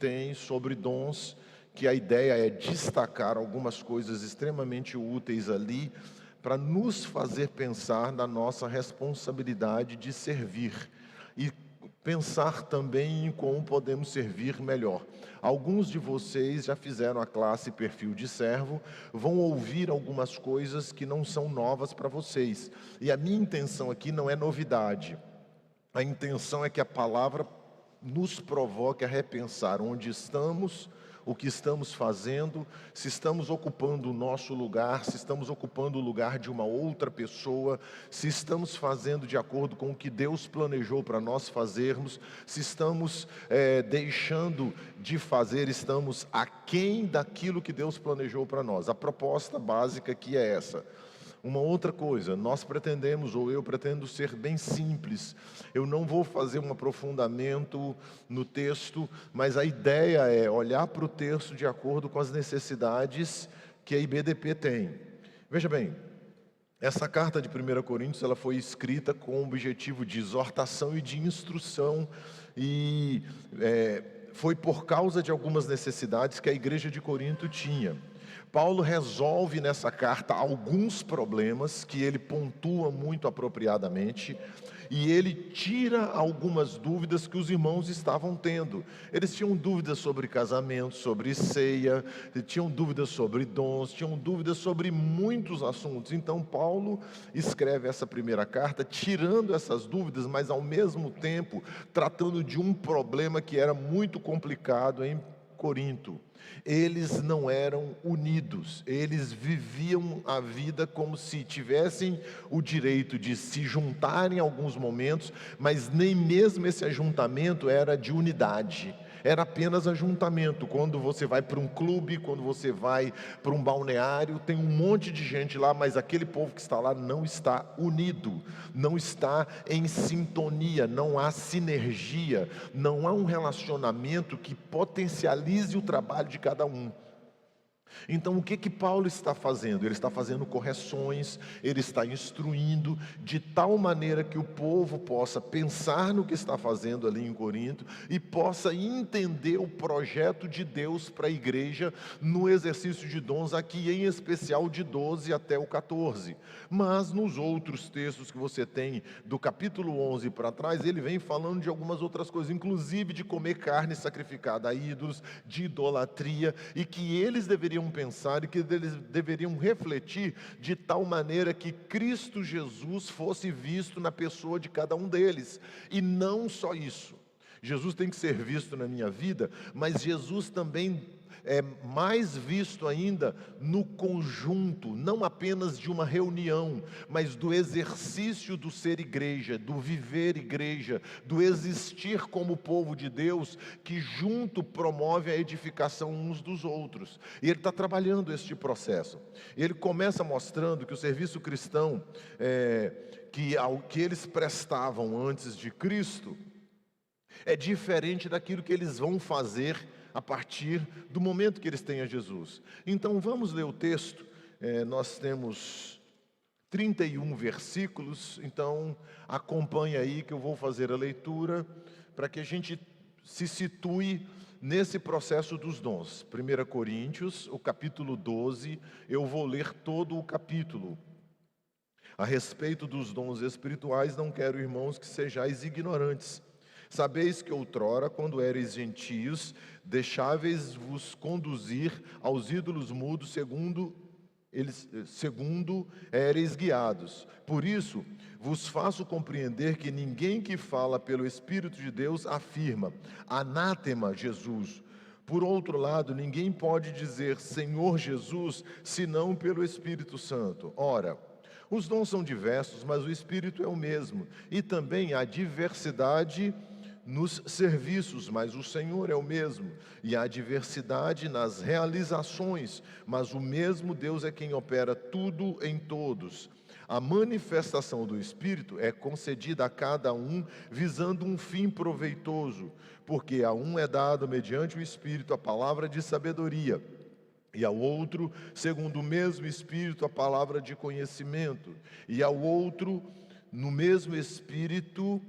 tem sobre dons, que a ideia é destacar algumas coisas extremamente úteis ali, para nos fazer pensar na nossa responsabilidade de servir e pensar também em como podemos servir melhor. Alguns de vocês já fizeram a classe Perfil de Servo, vão ouvir algumas coisas que não são novas para vocês. E a minha intenção aqui não é novidade. A intenção é que a palavra nos provoque a repensar onde estamos, o que estamos fazendo, se estamos ocupando o nosso lugar, se estamos ocupando o lugar de uma outra pessoa, se estamos fazendo de acordo com o que Deus planejou para nós fazermos, se estamos deixando de fazer, estamos aquém daquilo que Deus planejou para nós. A proposta básica aqui é essa. Uma outra coisa, nós pretendemos, ou eu pretendo ser bem simples. Eu não vou fazer um aprofundamento no texto, mas a ideia é olhar para o texto de acordo com as necessidades que a IBDP tem. Veja bem, essa carta de 1 Coríntios, ela foi escrita com o objetivo de exortação e de instrução, e foi por causa de algumas necessidades que a igreja de Corinto tinha. Paulo resolve nessa carta alguns problemas que ele pontua muito apropriadamente, e ele tira algumas dúvidas que os irmãos estavam tendo. Eles tinham dúvidas sobre casamento, sobre ceia, tinham dúvidas sobre dons, tinham dúvidas sobre muitos assuntos. Então Paulo escreve essa primeira carta tirando essas dúvidas, mas ao mesmo tempo tratando de um problema que era muito complicado em Corinto. Eles não eram unidos, eles viviam a vida como se tivessem o direito de se juntar em alguns momentos, mas nem mesmo esse ajuntamento era de unidade, era apenas ajuntamento. Quando você vai para um clube, quando você vai para um balneário, tem um monte de gente lá, mas aquele povo que está lá não está unido, não está em sintonia, não há sinergia, não há um relacionamento que potencialize o trabalho de cada um. Então o que Paulo está fazendo? Ele está fazendo correções, ele está instruindo de tal maneira que o povo possa pensar no que está fazendo ali em Corinto e possa entender o projeto de Deus para a igreja no exercício de dons, aqui em especial de 12 até o 14. Mas nos outros textos que você tem do capítulo 11 para trás, ele vem falando de algumas outras coisas, inclusive de comer carne sacrificada a ídolos, de idolatria, e que eles deveriam pensar e que eles deveriam refletir de tal maneira que Cristo Jesus fosse visto na pessoa de cada um deles. E não só isso, Jesus tem que ser visto na minha vida, mas Jesus também é mais visto ainda no conjunto, não apenas de uma reunião, mas do exercício do ser igreja, do viver igreja, do existir como povo de Deus, que junto promove a edificação uns dos outros. E ele está trabalhando este processo. Ele começa mostrando que o serviço cristão, que eles prestavam antes de Cristo, é diferente daquilo que eles vão fazer a partir do momento que eles têm a Jesus. Então vamos ler o texto. Nós temos 31 versículos, então acompanhe aí que eu vou fazer a leitura para que a gente se situe nesse processo dos dons. 1 Coríntios, o capítulo 12, eu vou ler todo o capítulo. A respeito dos dons espirituais, não quero, irmãos, que sejais ignorantes. Sabeis que outrora, quando eres gentios, deixáveis-vos conduzir aos ídolos mudos, segundo éreis guiados. Por isso, vos faço compreender que ninguém que fala pelo Espírito de Deus afirma: anátema Jesus. Por outro lado, ninguém pode dizer Senhor Jesus, senão pelo Espírito Santo. Ora, os dons são diversos, mas o Espírito é o mesmo. E também há diversidade nos serviços, mas o Senhor é o mesmo. E há diversidade nas realizações, mas o mesmo Deus é quem opera tudo em todos. A manifestação do Espírito é concedida a cada um, visando um fim proveitoso, porque a um é dado mediante o Espírito a palavra de sabedoria, e ao outro, segundo o mesmo Espírito, a palavra de conhecimento, e ao outro, no mesmo Espírito,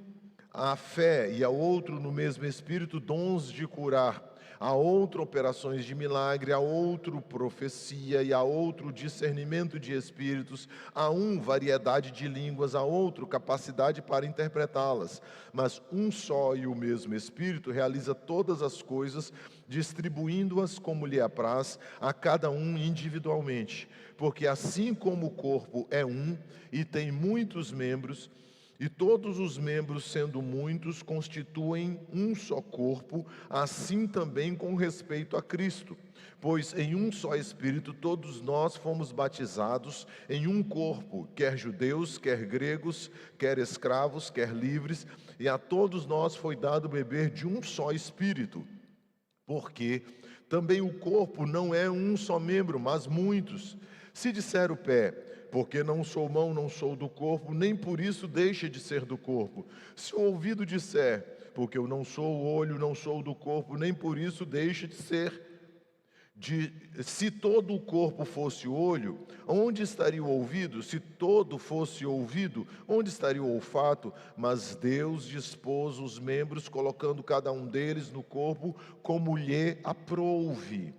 a fé, e ao outro no mesmo Espírito dons de curar, a outro operações de milagre, a outro profecia e a outro discernimento de espíritos, a um variedade de línguas, a outro capacidade para interpretá-las. Mas um só e o mesmo Espírito realiza todas as coisas, distribuindo-as como lhe apraz a cada um individualmente. Porque assim como o corpo é um e tem muitos membros, e todos os membros, sendo muitos, constituem um só corpo, assim também com respeito a Cristo. Pois em um só Espírito todos nós fomos batizados em um corpo, quer judeus, quer gregos, quer escravos, quer livres, e a todos nós foi dado beber de um só Espírito. Porque também o corpo não é um só membro, mas muitos. Se disser o pé, porque não sou mão, não sou do corpo, nem por isso deixa de ser do corpo. Se o ouvido disser, porque eu não sou o olho, não sou do corpo, nem por isso deixa de ser. Se todo o corpo fosse olho, onde estaria o ouvido? Se todo fosse ouvido, onde estaria o olfato? Mas Deus dispôs os membros, colocando cada um deles no corpo como lhe aprouve.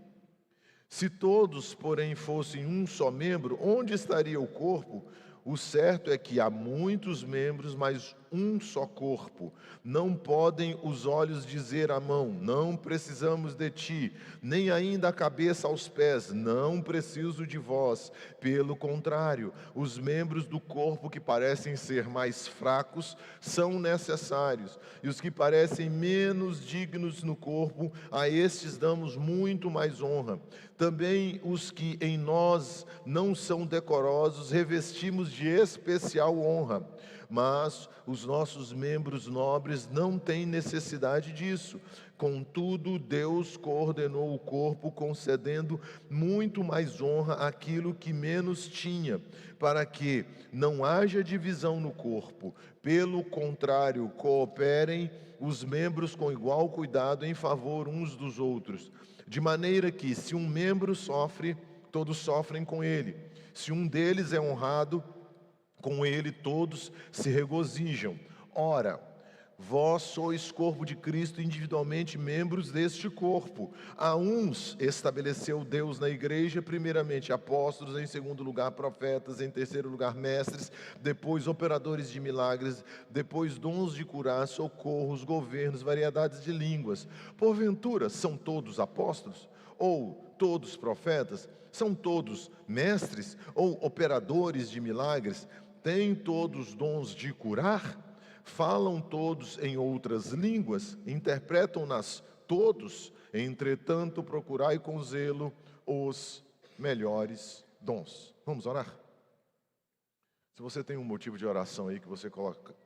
Se todos, porém, fossem um só membro, onde estaria o corpo? O certo é que há muitos membros, mas um só corpo. Não podem os olhos dizer à mão, não precisamos de ti, nem ainda a cabeça aos pés, não preciso de vós. Pelo contrário, os membros do corpo que parecem ser mais fracos são necessários, e os que parecem menos dignos no corpo, a estes damos muito mais honra. Também os que em nós não são decorosos, revestimos de especial honra, mas os nossos membros nobres não têm necessidade disso. Contudo, Deus coordenou o corpo, concedendo muito mais honra àquilo que menos tinha, para que não haja divisão no corpo. Pelo contrário, cooperem os membros com igual cuidado em favor uns dos outros, de maneira que, se um membro sofre, todos sofrem com ele. Se um deles é honrado, com ele todos se regozijam. Ora, vós sois corpo de Cristo, individualmente membros deste corpo. A uns estabeleceu Deus na igreja, primeiramente apóstolos, em segundo lugar profetas, em terceiro lugar mestres, depois operadores de milagres, depois dons de curar, socorros, governos, variedades de línguas. Porventura, são todos apóstolos? Ou todos profetas? São todos mestres? Ou operadores de milagres? Têm todos dons de curar? Falam todos em outras línguas? Interpretam-nas todos? Entretanto, procurai com zelo os melhores dons. Vamos orar? Se você tem um motivo de oração aí que você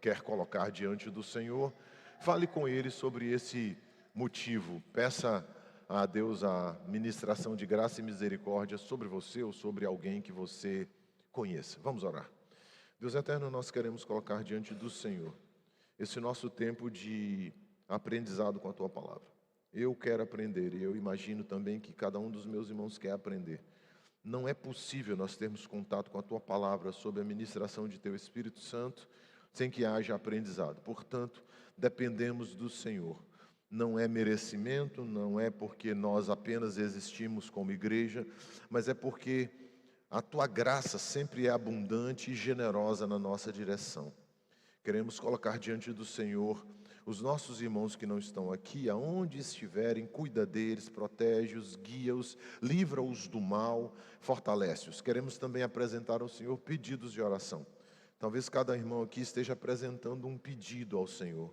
quer colocar diante do Senhor, fale com Ele sobre esse motivo. Peça a Deus a ministração de graça e misericórdia sobre você ou sobre alguém que você conheça. Vamos orar. Deus eterno, nós queremos colocar diante do Senhor esse nosso tempo de aprendizado com a Tua Palavra. Eu quero aprender e eu imagino também que cada um dos meus irmãos quer aprender. Não é possível nós termos contato com a Tua Palavra sob a ministração de Teu Espírito Santo sem que haja aprendizado. Portanto, dependemos do Senhor. Não é merecimento, não é porque nós apenas existimos como igreja, mas é porque a Tua graça sempre é abundante e generosa na nossa direção. Queremos colocar diante do Senhor os nossos irmãos que não estão aqui, aonde estiverem, cuida deles, protege-os, guia-os, livra-os do mal, fortalece-os. Queremos também apresentar ao Senhor pedidos de oração. Talvez cada irmão aqui esteja apresentando um pedido ao Senhor.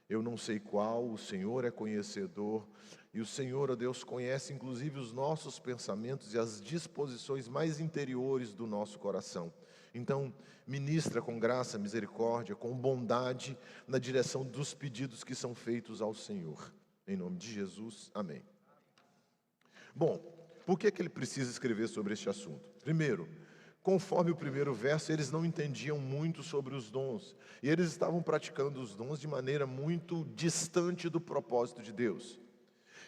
Eu não sei qual, o Senhor é conhecedor, e o Senhor, ó Deus, conhece inclusive os nossos pensamentos e as disposições mais interiores do nosso coração. Então, ministra com graça, misericórdia, com bondade, na direção dos pedidos que são feitos ao Senhor. Em nome de Jesus, amém. Bom, por que ele precisa escrever sobre este assunto? Primeiro, conforme o primeiro verso, eles não entendiam muito sobre os dons. E eles estavam praticando os dons de maneira muito distante do propósito de Deus.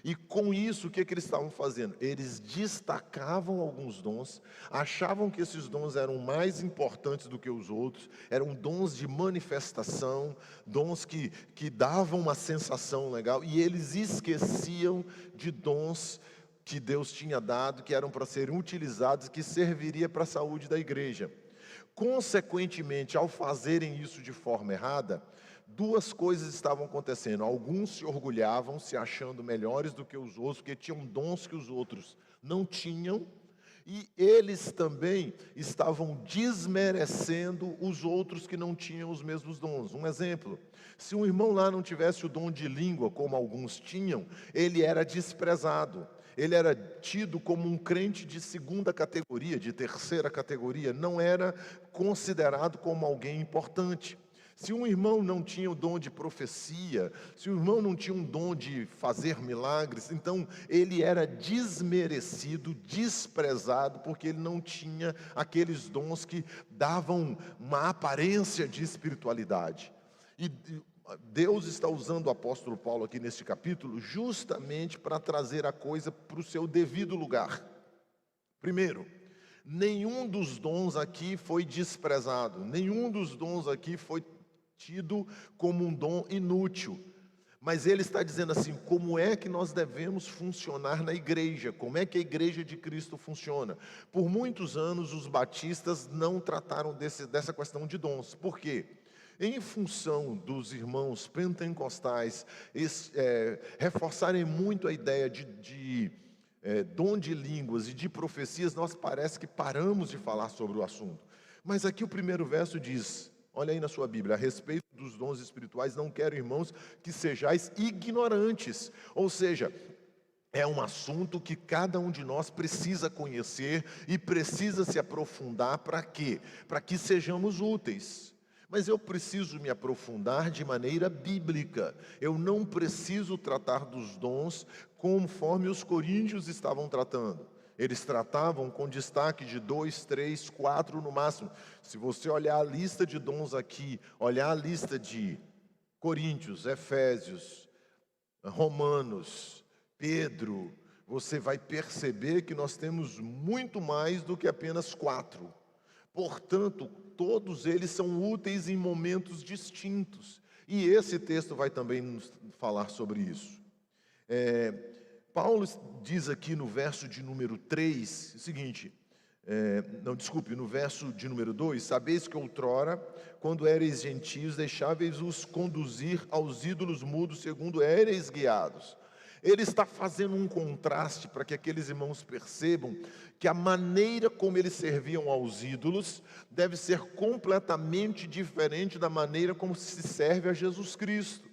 E com isso, o que eles estavam fazendo? Eles destacavam alguns dons, achavam que esses dons eram mais importantes do que os outros, eram dons de manifestação, dons que davam uma sensação legal, e eles esqueciam de dons que Deus tinha dado, que eram para serem utilizados, que serviria para a saúde da igreja. Consequentemente, ao fazerem isso de forma errada, duas coisas estavam acontecendo. Alguns se orgulhavam, se achando melhores do que os outros, porque tinham dons que os outros não tinham, e eles também estavam desmerecendo os outros que não tinham os mesmos dons. Um exemplo: se um irmão lá não tivesse o dom de língua, como alguns tinham, ele era desprezado. Ele era tido como um crente de segunda categoria, de terceira categoria, não era considerado como alguém importante. Se um irmão não tinha o dom de profecia, se o irmão não tinha um dom de fazer milagres, então ele era desmerecido, desprezado, porque ele não tinha aqueles dons que davam uma aparência de espiritualidade. E Deus está usando o apóstolo Paulo aqui neste capítulo justamente para trazer a coisa para o seu devido lugar. Primeiro, nenhum dos dons aqui foi desprezado, nenhum dos dons aqui foi tido como um dom inútil. Mas ele está dizendo assim: como é que nós devemos funcionar na igreja? Como é que a igreja de Cristo funciona? Por muitos anos os batistas não trataram dessa questão de dons. Por quê? Em função dos irmãos pentecostais reforçarem muito a ideia de dom de línguas e de profecias, nós parece que paramos de falar sobre o assunto. Mas aqui o primeiro verso diz, olha aí na sua Bíblia: a respeito dos dons espirituais, não quero, irmãos, que sejais ignorantes. Ou seja, é um assunto que cada um de nós precisa conhecer e precisa se aprofundar. Para quê? Para que sejamos úteis. Mas eu preciso me aprofundar de maneira bíblica. Eu não preciso tratar dos dons conforme os coríntios estavam tratando. Eles tratavam com destaque de 2, 3, 4 no máximo. Se você olhar a lista de dons aqui, olhar a lista de Coríntios, Efésios, Romanos, Pedro, você vai perceber que nós temos muito mais do que apenas 4. Portanto, todos eles são úteis em momentos distintos. E esse texto vai também nos falar sobre isso. Paulo diz aqui no verso de número 3, o seguinte, no verso de número 2, sabeis que outrora, quando éreis gentios, deixáveis-os conduzir aos ídolos mudos, segundo éreis guiados. Ele está fazendo um contraste para que aqueles irmãos percebam que a maneira como eles serviam aos ídolos deve ser completamente diferente da maneira como se serve a Jesus Cristo.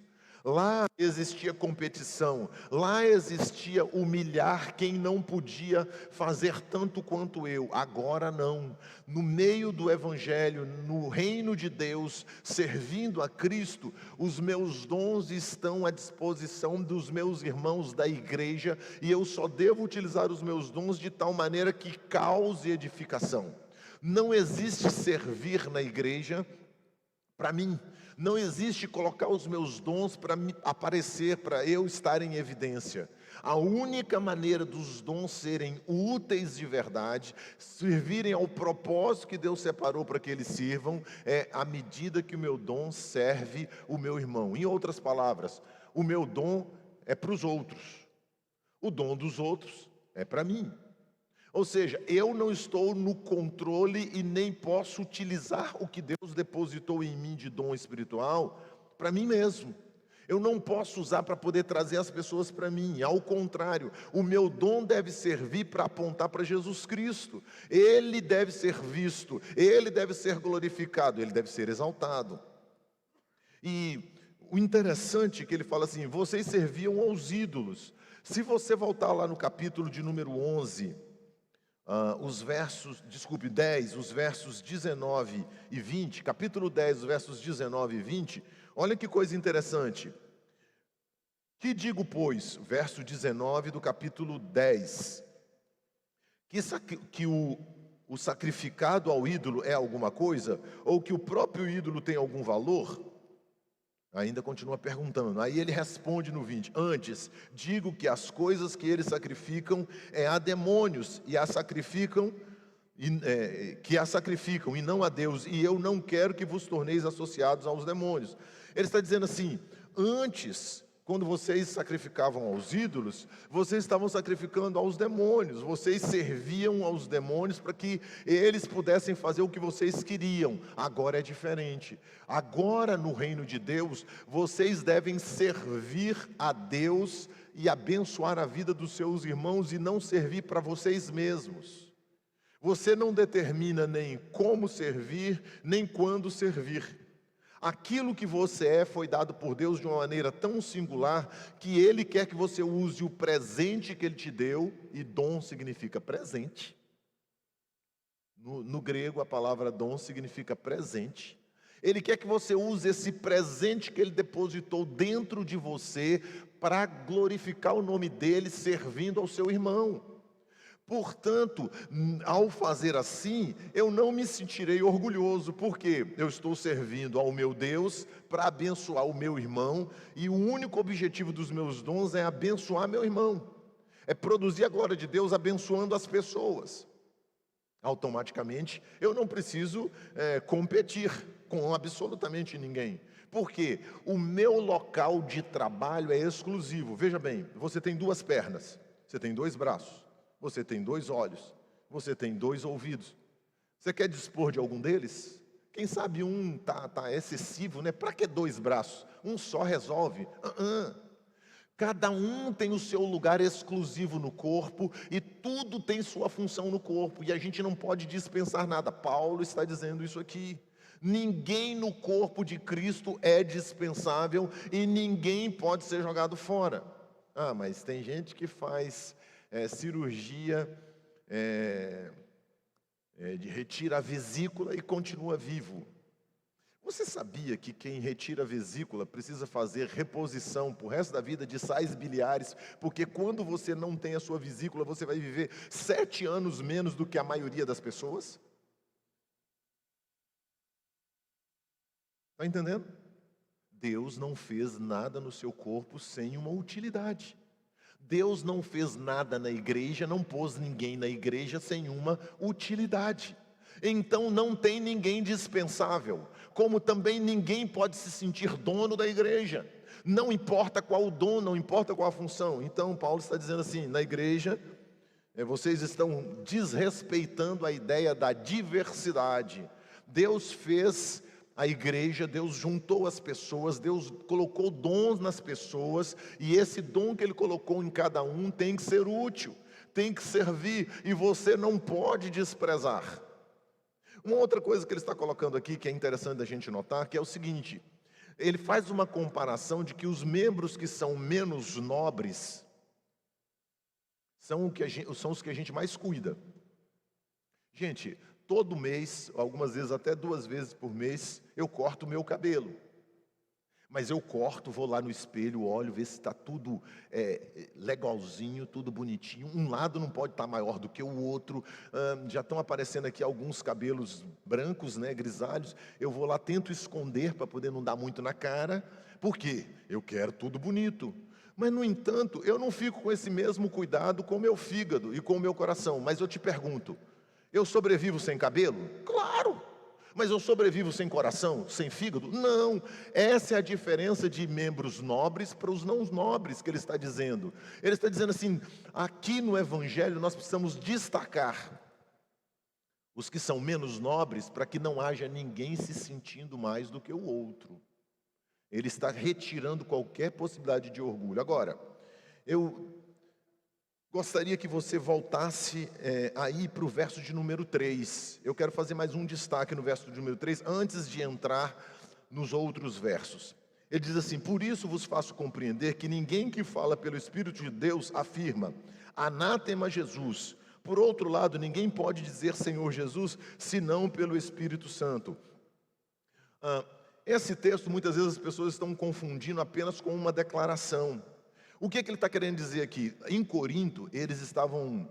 Lá existia competição, lá existia humilhar quem não podia fazer tanto quanto eu. Agora não. No meio do Evangelho, no reino de Deus, servindo a Cristo, os meus dons estão à disposição dos meus irmãos da igreja, e eu só devo utilizar os meus dons de tal maneira que cause edificação. Não existe servir na igreja para mim. Não existe colocar os meus dons para aparecer, para eu estar em evidência. A única maneira dos dons serem úteis de verdade, servirem ao propósito que Deus separou para que eles sirvam, é à medida que o meu dom serve o meu irmão. Em outras palavras, o meu dom é para os outros, o dom dos outros é para mim. Ou seja, eu não estou no controle e nem posso utilizar o que Deus depositou em mim de dom espiritual para mim mesmo. Eu não posso usar para poder trazer as pessoas para mim. Ao contrário, o meu dom deve servir para apontar para Jesus Cristo. Ele deve ser visto, Ele deve ser glorificado, Ele deve ser exaltado. E o interessante é que ele fala assim: vocês serviam aos ídolos. Se você voltar lá no capítulo de número 11... os versos 19 e 20, capítulo 10, os versos 19 e 20, olha que coisa interessante. Que digo, pois, verso 19 do capítulo 10, que o sacrificado ao ídolo é alguma coisa, ou que o próprio ídolo tem algum valor? Ainda continua perguntando. Aí ele responde no 20: antes, digo que as coisas que eles sacrificam é a demônios, e a sacrificam, que a sacrificam, e não a Deus, e eu não quero que vos torneis associados aos demônios. Ele está dizendo assim: antes, quando vocês sacrificavam aos ídolos, vocês estavam sacrificando aos demônios, vocês serviam aos demônios para que eles pudessem fazer o que vocês queriam. Agora é diferente. Agora, no reino de Deus, vocês devem servir a Deus e abençoar a vida dos seus irmãos, e não servir para vocês mesmos. Você não determina nem como servir, nem quando servir. Aquilo que você é foi dado por Deus de uma maneira tão singular, que Ele quer que você use o presente que Ele te deu, e dom significa presente. No grego, a palavra dom significa presente. Ele quer que você use esse presente que Ele depositou dentro de você, para glorificar o nome dEle, servindo ao seu irmão. Portanto, ao fazer assim, eu não me sentirei orgulhoso, porque eu estou servindo ao meu Deus para abençoar o meu irmão, e o único objetivo dos meus dons é abençoar meu irmão, é produzir a glória de Deus abençoando as pessoas. Automaticamente, eu não preciso competir com absolutamente ninguém, porque o meu local de trabalho é exclusivo. Veja bem, você tem 2 pernas, você tem 2 braços, você tem 2 olhos, você tem 2 ouvidos. Você quer dispor de algum deles? Quem sabe um tá excessivo, né? Para que 2 braços? Um só resolve. Cada um tem o seu lugar exclusivo no corpo, e tudo tem sua função no corpo, e a gente não pode dispensar nada. Paulo está dizendo isso aqui. Ninguém no corpo de Cristo é dispensável, e ninguém pode ser jogado fora. Mas tem gente que faz cirurgia retira a vesícula e continua vivo. Você sabia que quem retira a vesícula precisa fazer reposição por resto da vida de sais biliares? Porque quando você não tem a sua vesícula, você vai viver 7 anos menos do que a maioria das pessoas? Está entendendo? Deus não fez nada no seu corpo sem uma utilidade. Deus não fez nada na igreja, não pôs ninguém na igreja sem uma utilidade. Então não tem ninguém dispensável, como também ninguém pode se sentir dono da igreja. Não importa qual o dom, não importa qual a função. Então Paulo está dizendo assim: na igreja, vocês estão desrespeitando a ideia da diversidade. Deus fez a igreja, Deus juntou as pessoas, Deus colocou dons nas pessoas, e esse dom que Ele colocou em cada um tem que ser útil, tem que servir, e você não pode desprezar. Uma outra coisa que ele está colocando aqui, que é interessante a gente notar, que é o seguinte: ele faz uma comparação de que os membros que são menos nobres são os que a gente mais cuida. Gente, todo mês, algumas vezes até 2 vezes por mês, eu corto o meu cabelo. Mas eu corto, vou lá no espelho, olho, ver se está tudo legalzinho, tudo bonitinho. Um lado não pode estar maior do que o outro. Já estão aparecendo aqui alguns cabelos brancos, né, grisalhos. Eu vou lá, tento esconder para poder não dar muito na cara. Por quê? Eu quero tudo bonito. Mas, no entanto, eu não fico com esse mesmo cuidado com o meu fígado e com o meu coração. Mas eu te pergunto, eu sobrevivo sem cabelo? Claro! Mas eu sobrevivo sem coração, sem fígado? Não. Essa é a diferença de membros nobres para os não nobres que ele está dizendo. Ele está dizendo assim: aqui no Evangelho nós precisamos destacar os que são menos nobres, para que não haja ninguém se sentindo mais do que o outro. Ele está retirando qualquer possibilidade de orgulho. Agora, eu gostaria que você voltasse aí para o verso de número 3. Eu quero fazer mais um destaque no verso de número 3, antes de entrar nos outros versos. Ele diz assim: por isso vos faço compreender que ninguém que fala pelo Espírito de Deus afirma, anátema Jesus. Por outro lado, ninguém pode dizer Senhor Jesus, senão pelo Espírito Santo. Esse texto, muitas vezes as pessoas estão confundindo apenas com uma declaração. O que ele está querendo dizer aqui? Em Corinto, eles estavam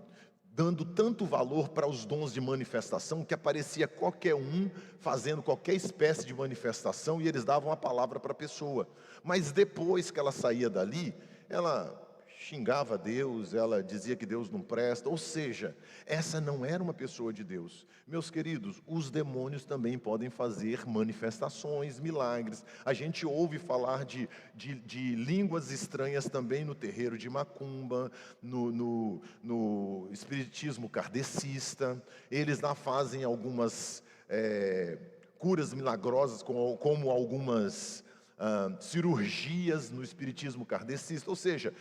dando tanto valor para os dons de manifestação que aparecia qualquer um fazendo qualquer espécie de manifestação e eles davam a palavra para a pessoa. Mas depois que ela saía dali, ela xingava Deus, ela dizia que Deus não presta, ou seja, essa não era uma pessoa de Deus. Meus queridos, os demônios também podem fazer manifestações, milagres. A gente ouve falar de línguas estranhas também no terreiro de Macumba, no espiritismo kardecista. Eles lá fazem algumas curas milagrosas, como algumas cirurgias no espiritismo kardecista, ou seja,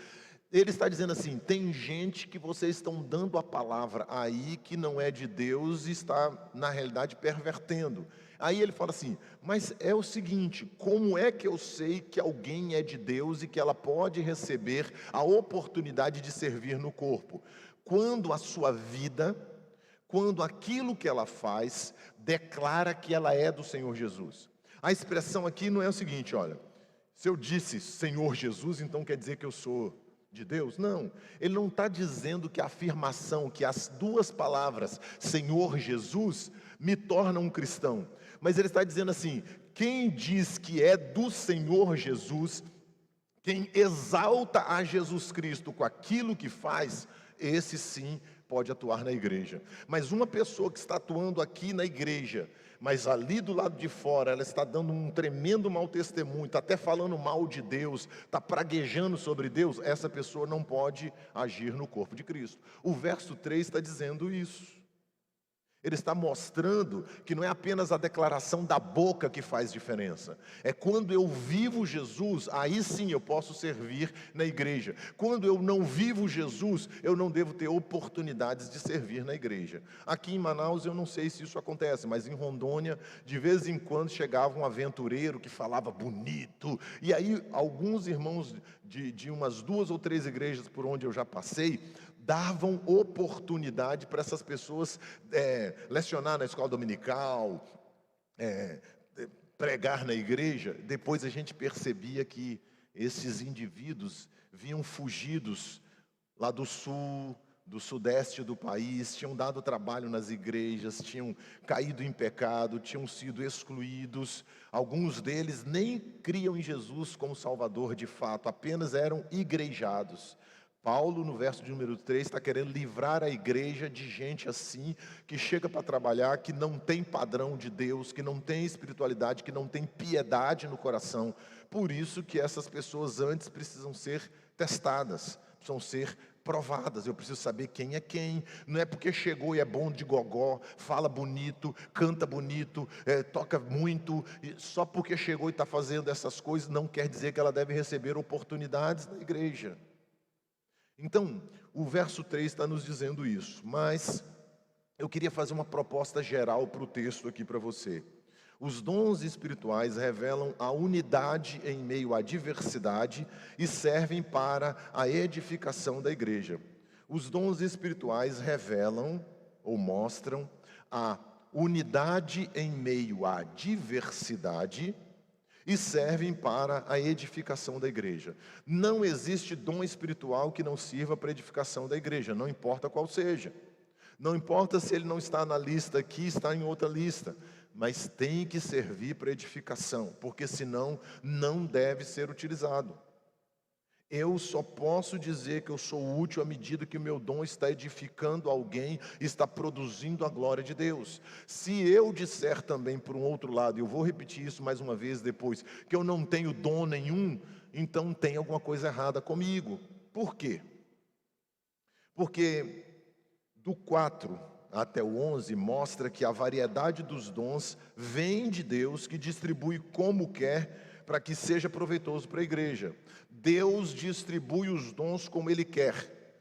ele está dizendo assim, tem gente que vocês estão dando a palavra aí que não é de Deus e está, na realidade, pervertendo. Aí ele fala assim, mas é o seguinte, como é que eu sei que alguém é de Deus e que ela pode receber a oportunidade de servir no corpo? Quando a sua vida, quando aquilo que ela faz, declara que ela é do Senhor Jesus. A expressão aqui não é o seguinte, olha, se eu disse Senhor Jesus, então quer dizer que eu sou de Deus? Não, ele não está dizendo que a afirmação, que as duas palavras Senhor Jesus me tornam um cristão, mas ele está dizendo assim, quem diz que é do Senhor Jesus, quem exalta a Jesus Cristo com aquilo que faz, esse sim pode atuar na igreja. Mas uma pessoa que está atuando aqui na igreja, mas ali do lado de fora, ela está dando um tremendo mau testemunho, está até falando mal de Deus, está praguejando sobre Deus, essa pessoa não pode agir no corpo de Cristo. O verso 3 está dizendo isso. Ele está mostrando que não é apenas a declaração da boca que faz diferença. É quando eu vivo Jesus, aí sim eu posso servir na igreja. Quando eu não vivo Jesus, eu não devo ter oportunidades de servir na igreja. Aqui em Manaus eu não sei se isso acontece, mas em Rondônia, de vez em quando chegava um aventureiro que falava bonito. E aí alguns irmãos de umas 2 ou 3 igrejas por onde eu já passei, davam oportunidade para essas pessoas lecionar na escola dominical, pregar na igreja. Depois a gente percebia que esses indivíduos vinham fugidos lá do sul, do sudeste do país, tinham dado trabalho nas igrejas, tinham caído em pecado, tinham sido excluídos. Alguns deles nem criam em Jesus como Salvador de fato, apenas eram igrejados. Paulo, no verso de número 3, está querendo livrar a igreja de gente assim, que chega para trabalhar, que não tem padrão de Deus, que não tem espiritualidade, que não tem piedade no coração. Por isso que essas pessoas antes precisam ser testadas, precisam ser provadas. Eu preciso saber quem é quem. Não é porque chegou e é bom de gogó, fala bonito, canta bonito, toca muito, só porque chegou e está fazendo essas coisas, não quer dizer que ela deve receber oportunidades na igreja. Então, o verso 3 está nos dizendo isso, mas eu queria fazer uma proposta geral para o texto aqui para você. Os dons espirituais revelam a unidade em meio à diversidade e servem para a edificação da igreja. Os dons espirituais revelam ou mostram a unidade em meio à diversidade e servem para a edificação da igreja. Não existe dom espiritual que não sirva para a edificação da igreja, não importa qual seja. Não importa se ele não está na lista aqui, está em outra lista, mas tem que servir para edificação, porque senão não deve ser utilizado. Eu só posso dizer que eu sou útil à medida que o meu dom está edificando alguém, está produzindo a glória de Deus. Se eu disser também por um outro lado, eu vou repetir isso mais uma vez depois, que eu não tenho dom nenhum, então tem alguma coisa errada comigo. Por quê? Porque do 4 até o 11 mostra que a variedade dos dons vem de Deus, que distribui como quer, para que seja proveitoso para a igreja. Deus distribui os dons como Ele quer.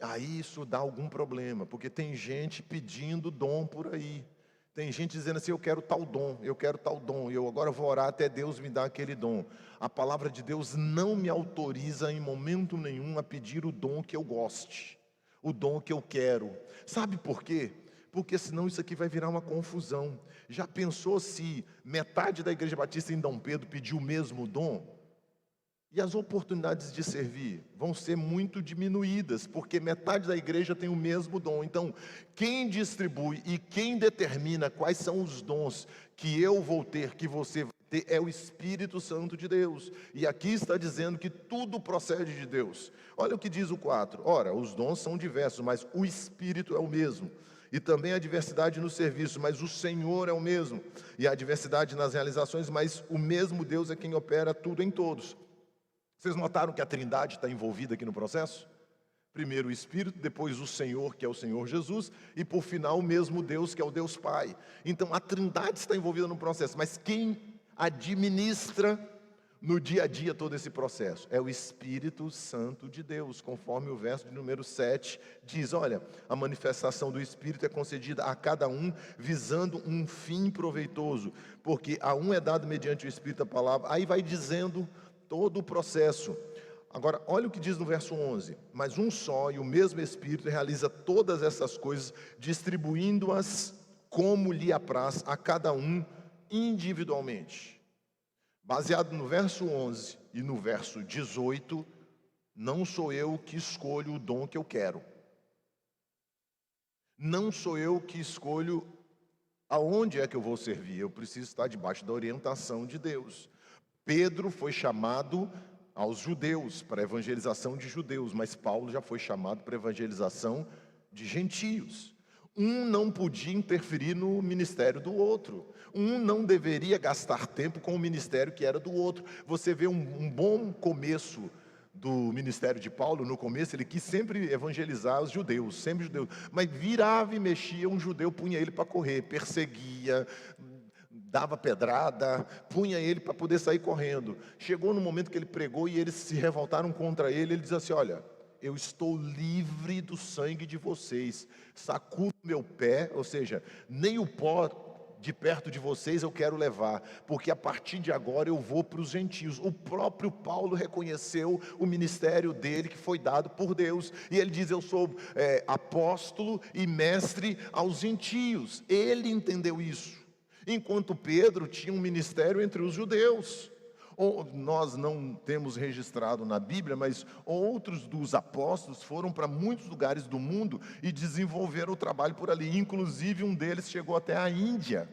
Aí isso dá algum problema, porque tem gente pedindo dom por aí. Tem gente dizendo assim, eu quero tal dom, eu quero tal dom, eu agora vou orar até Deus me dar aquele dom. A palavra de Deus não me autoriza em momento nenhum a pedir o dom que eu goste, o dom que eu quero. Sabe por quê? Porque senão isso aqui vai virar uma confusão. Já pensou se metade da Igreja Batista em Dom Pedro pediu o mesmo dom? E as oportunidades de servir vão ser muito diminuídas, porque metade da igreja tem o mesmo dom. Então, quem distribui e quem determina quais são os dons que eu vou ter, que você vai ter, é o Espírito Santo de Deus. E aqui está dizendo que tudo procede de Deus. Olha o que diz o 4. Ora, os dons são diversos, mas o Espírito é o mesmo. E também a diversidade no serviço, mas o Senhor é o mesmo. E a diversidade nas realizações, mas o mesmo Deus é quem opera tudo em todos. Vocês notaram que a Trindade está envolvida aqui no processo? Primeiro o Espírito, depois o Senhor, que é o Senhor Jesus, e por final o mesmo Deus, que é o Deus Pai. Então a Trindade está envolvida no processo, mas quem administra no dia a dia todo esse processo é o Espírito Santo de Deus, conforme o verso de número 7 diz. Olha, a manifestação do Espírito é concedida a cada um visando um fim proveitoso, porque a um é dado mediante o Espírito a palavra. Aí vai dizendo todo o processo. Agora, olha o que diz no verso 11. Mas um só e o mesmo Espírito realiza todas essas coisas, distribuindo-as como lhe apraz a cada um individualmente. Baseado no verso 11 e no verso 18, não sou eu que escolho o dom que eu quero. Não sou eu que escolho aonde é que eu vou servir. Eu preciso estar debaixo da orientação de Deus. Pedro foi chamado aos judeus, para a evangelização de judeus, mas Paulo já foi chamado para a evangelização de gentios. Um não podia interferir no ministério do outro. Um não deveria gastar tempo com o ministério que era do outro. Você vê um bom começo do ministério de Paulo. No começo ele quis sempre evangelizar os judeus, sempre judeus. Mas virava e mexia, um judeu punha ele para correr, perseguia, dava pedrada, punha ele para poder sair correndo. Chegou no momento que ele pregou e eles se revoltaram contra ele. Ele diz assim: olha, eu estou livre do sangue de vocês, sacudo meu pé, ou seja, nem o pó de perto de vocês eu quero levar, porque a partir de agora eu vou para os gentios. O próprio Paulo reconheceu o ministério dele que foi dado por Deus, e ele diz: eu sou apóstolo e mestre aos gentios. Ele entendeu isso. Enquanto Pedro tinha um ministério entre os judeus. Nós não temos registrado na Bíblia, mas outros dos apóstolos foram para muitos lugares do mundo e desenvolveram o trabalho por ali. Inclusive um deles chegou até a Índia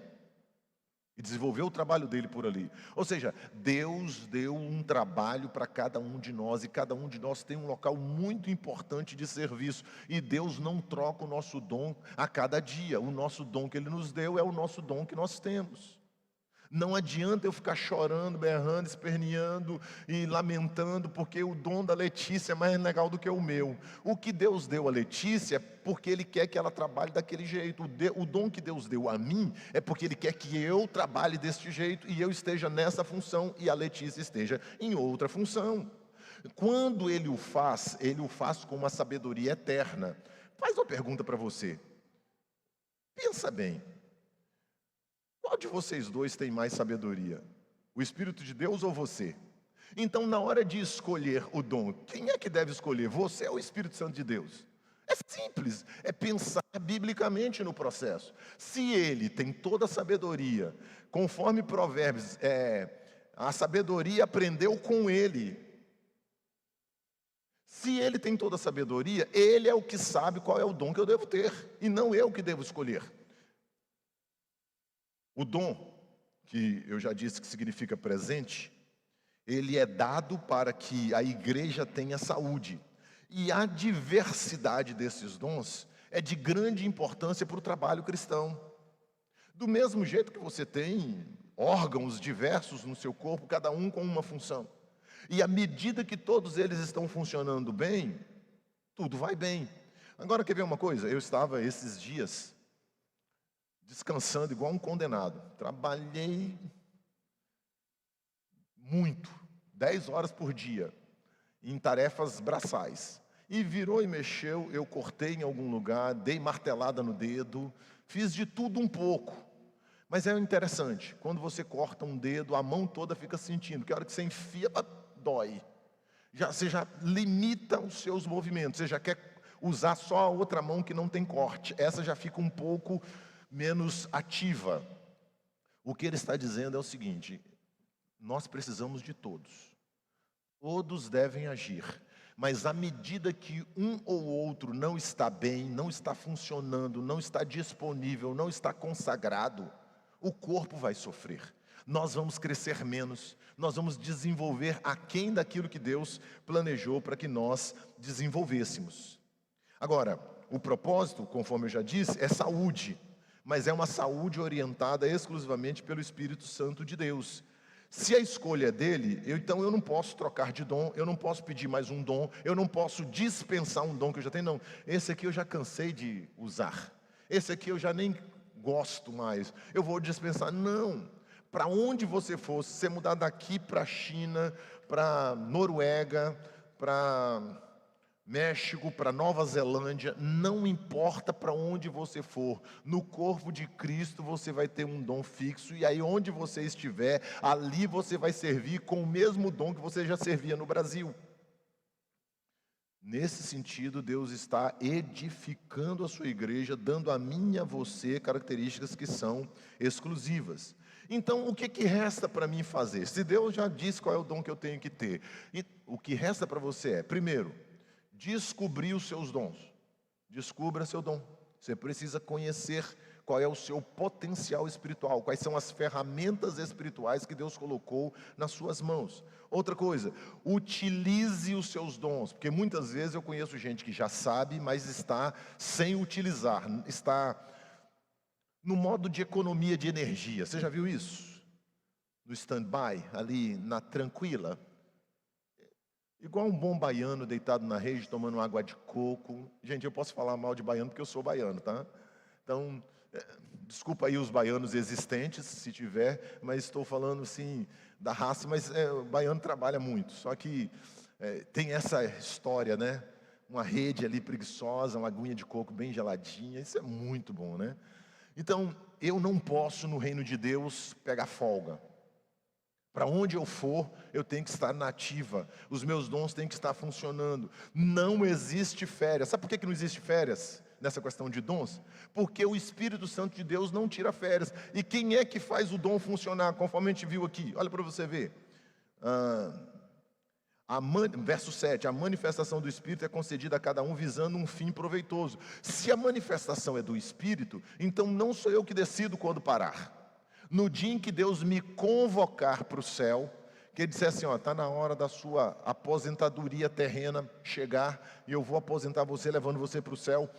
e desenvolveu o trabalho dele por ali. Ou seja, Deus deu um trabalho para cada um de nós, e cada um de nós tem um local muito importante de serviço, e Deus não troca o nosso dom a cada dia. O nosso dom que Ele nos deu é o nosso dom que nós temos. Não adianta eu ficar chorando, berrando, esperneando e lamentando, porque o dom da Letícia é mais legal do que o meu. O que Deus deu a Letícia é porque Ele quer que ela trabalhe daquele jeito. O dom que Deus deu a mim é porque Ele quer que eu trabalhe deste jeito, e eu esteja nessa função e a Letícia esteja em outra função. Quando Ele o faz com uma sabedoria eterna. Faz uma pergunta para você. Pensa bem. Qual de vocês dois tem mais sabedoria? O Espírito de Deus ou você? Então, na hora de escolher o dom, quem é que deve escolher? Você ou o Espírito Santo de Deus? É simples, é pensar biblicamente no processo. Se ele tem toda a sabedoria, conforme Provérbios, a sabedoria aprendeu com ele. Se ele tem toda a sabedoria, ele é o que sabe qual é o dom que eu devo ter, e não eu que devo escolher. O dom, que eu já disse que significa presente, ele é dado para que a igreja tenha saúde. E a diversidade desses dons é de grande importância para o trabalho cristão. Do mesmo jeito que você tem órgãos diversos no seu corpo, cada um com uma função. E à medida que todos eles estão funcionando bem, tudo vai bem. Agora, quer ver uma coisa? Eu estava esses dias descansando igual um condenado. Trabalhei muito, 10 horas por dia, em tarefas braçais. E virou e mexeu, eu cortei em algum lugar, dei martelada no dedo, fiz de tudo um pouco. Mas é interessante, quando você corta um dedo, a mão toda fica sentindo, porque a hora que você enfia, dói. Você já limita os seus movimentos, você já quer usar só a outra mão que não tem corte. Essa já fica um pouco menos ativa. O que ele está dizendo é o seguinte: nós precisamos de todos. Todos devem agir, mas à medida que um ou outro não está bem, não está funcionando, não está disponível, não está consagrado, o corpo vai sofrer. Nós vamos crescer menos, nós vamos desenvolver aquém daquilo que Deus planejou para que nós desenvolvêssemos. Agora, o propósito, conforme eu já disse, é saúde, mas é uma saúde orientada exclusivamente pelo Espírito Santo de Deus. Se a escolha é dele, então eu não posso trocar de dom, eu não posso pedir mais um dom, eu não posso dispensar um dom que eu já tenho, não. Esse aqui eu já cansei de usar, esse aqui eu já nem gosto mais, eu vou dispensar. Não, para onde você for, se você mudar daqui para a China, para Noruega, para México, para Nova Zelândia, não importa para onde você for, no corpo de Cristo você vai ter um dom fixo, e aí onde você estiver, ali você vai servir com o mesmo dom que você já servia no Brasil. Nesse sentido, Deus está edificando a sua igreja, dando a mim e a você características que são exclusivas. Então, o que resta para mim fazer? Se Deus já disse qual é o dom que eu tenho que ter, e o que resta para você é, primeiro, descobrir os seus dons. Descubra seu dom. Você precisa conhecer qual é o seu potencial espiritual, quais são as ferramentas espirituais que Deus colocou nas suas mãos. Outra coisa, utilize os seus dons, porque muitas vezes eu conheço gente que já sabe, mas está sem utilizar, está no modo de economia de energia. Você já viu isso? No stand-by, ali na tranquila. Igual um bom baiano deitado na rede, tomando água de coco. Gente, eu posso falar mal de baiano porque eu sou baiano, tá? Então, desculpa aí os baianos existentes, se tiver, mas estou falando assim da raça, mas o baiano trabalha muito. Só que tem essa história, né? Uma rede ali preguiçosa, uma aguinha de coco bem geladinha, isso é muito bom, né? Então, eu não posso no reino de Deus pegar folga. Para onde eu for, eu tenho que estar na ativa. Os meus dons têm que estar funcionando. Não existe férias. Sabe por que não existe férias nessa questão de dons? Porque o Espírito Santo de Deus não tira férias. E quem é que faz o dom funcionar, conforme a gente viu aqui? Olha para você ver. Verso 7, a manifestação do Espírito é concedida a cada um visando um fim proveitoso. Se a manifestação é do Espírito, então não sou eu que decido quando parar. No dia em que Deus me convocar para o céu, que Ele disser assim, está na hora da sua aposentadoria terrena chegar, e eu vou aposentar você, levando você para o céu,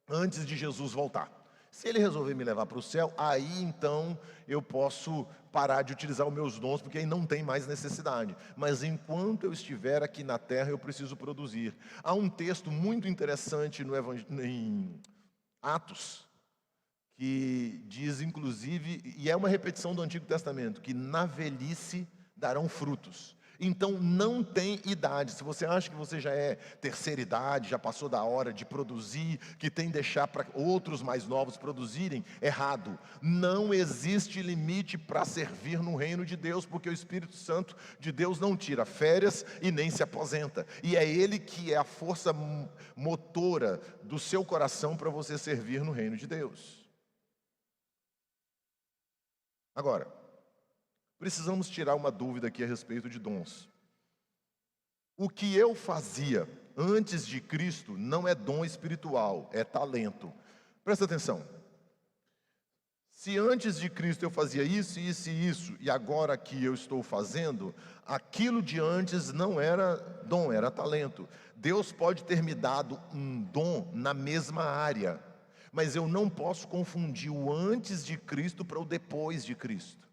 antes de Jesus voltar. Se Ele resolver me levar para o céu, aí então eu posso parar de utilizar os meus dons, porque aí não tem mais necessidade. Mas enquanto eu estiver aqui na terra, eu preciso produzir. Há um texto muito interessante em Atos, que diz inclusive, e é uma repetição do Antigo Testamento, que na velhice darão frutos. Então não tem idade. Se você acha que você já é terceira idade, já passou da hora de produzir, que tem que deixar para outros mais novos produzirem, errado. Não existe limite para servir no reino de Deus, porque o Espírito Santo de Deus não tira férias e nem se aposenta. E é Ele que é a força motora do seu coração para você servir no reino de Deus. Agora, precisamos tirar uma dúvida aqui a respeito de dons. O que eu fazia antes de Cristo não é dom espiritual, é talento. Presta atenção. Se antes de Cristo eu fazia isso, isso e isso, e agora que eu estou fazendo, aquilo de antes não era dom, era talento. Deus pode ter me dado um dom na mesma área, mas eu não posso confundir o antes de Cristo para o depois de Cristo.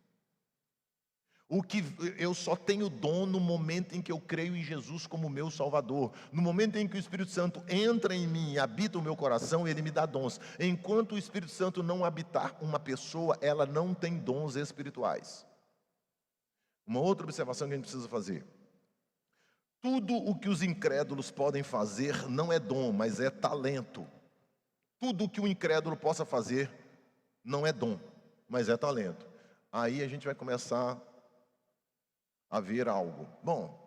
O que eu só tenho dom no momento em que eu creio em Jesus como meu Salvador. No momento em que o Espírito Santo entra em mim e habita o meu coração, ele me dá dons. Enquanto o Espírito Santo não habitar uma pessoa, ela não tem dons espirituais. Uma outra observação que a gente precisa fazer. Tudo o que os incrédulos podem fazer não é dom, mas é talento. Tudo o que o incrédulo possa fazer não é dom, mas é talento. Aí a gente vai começar a ver algo. Bom,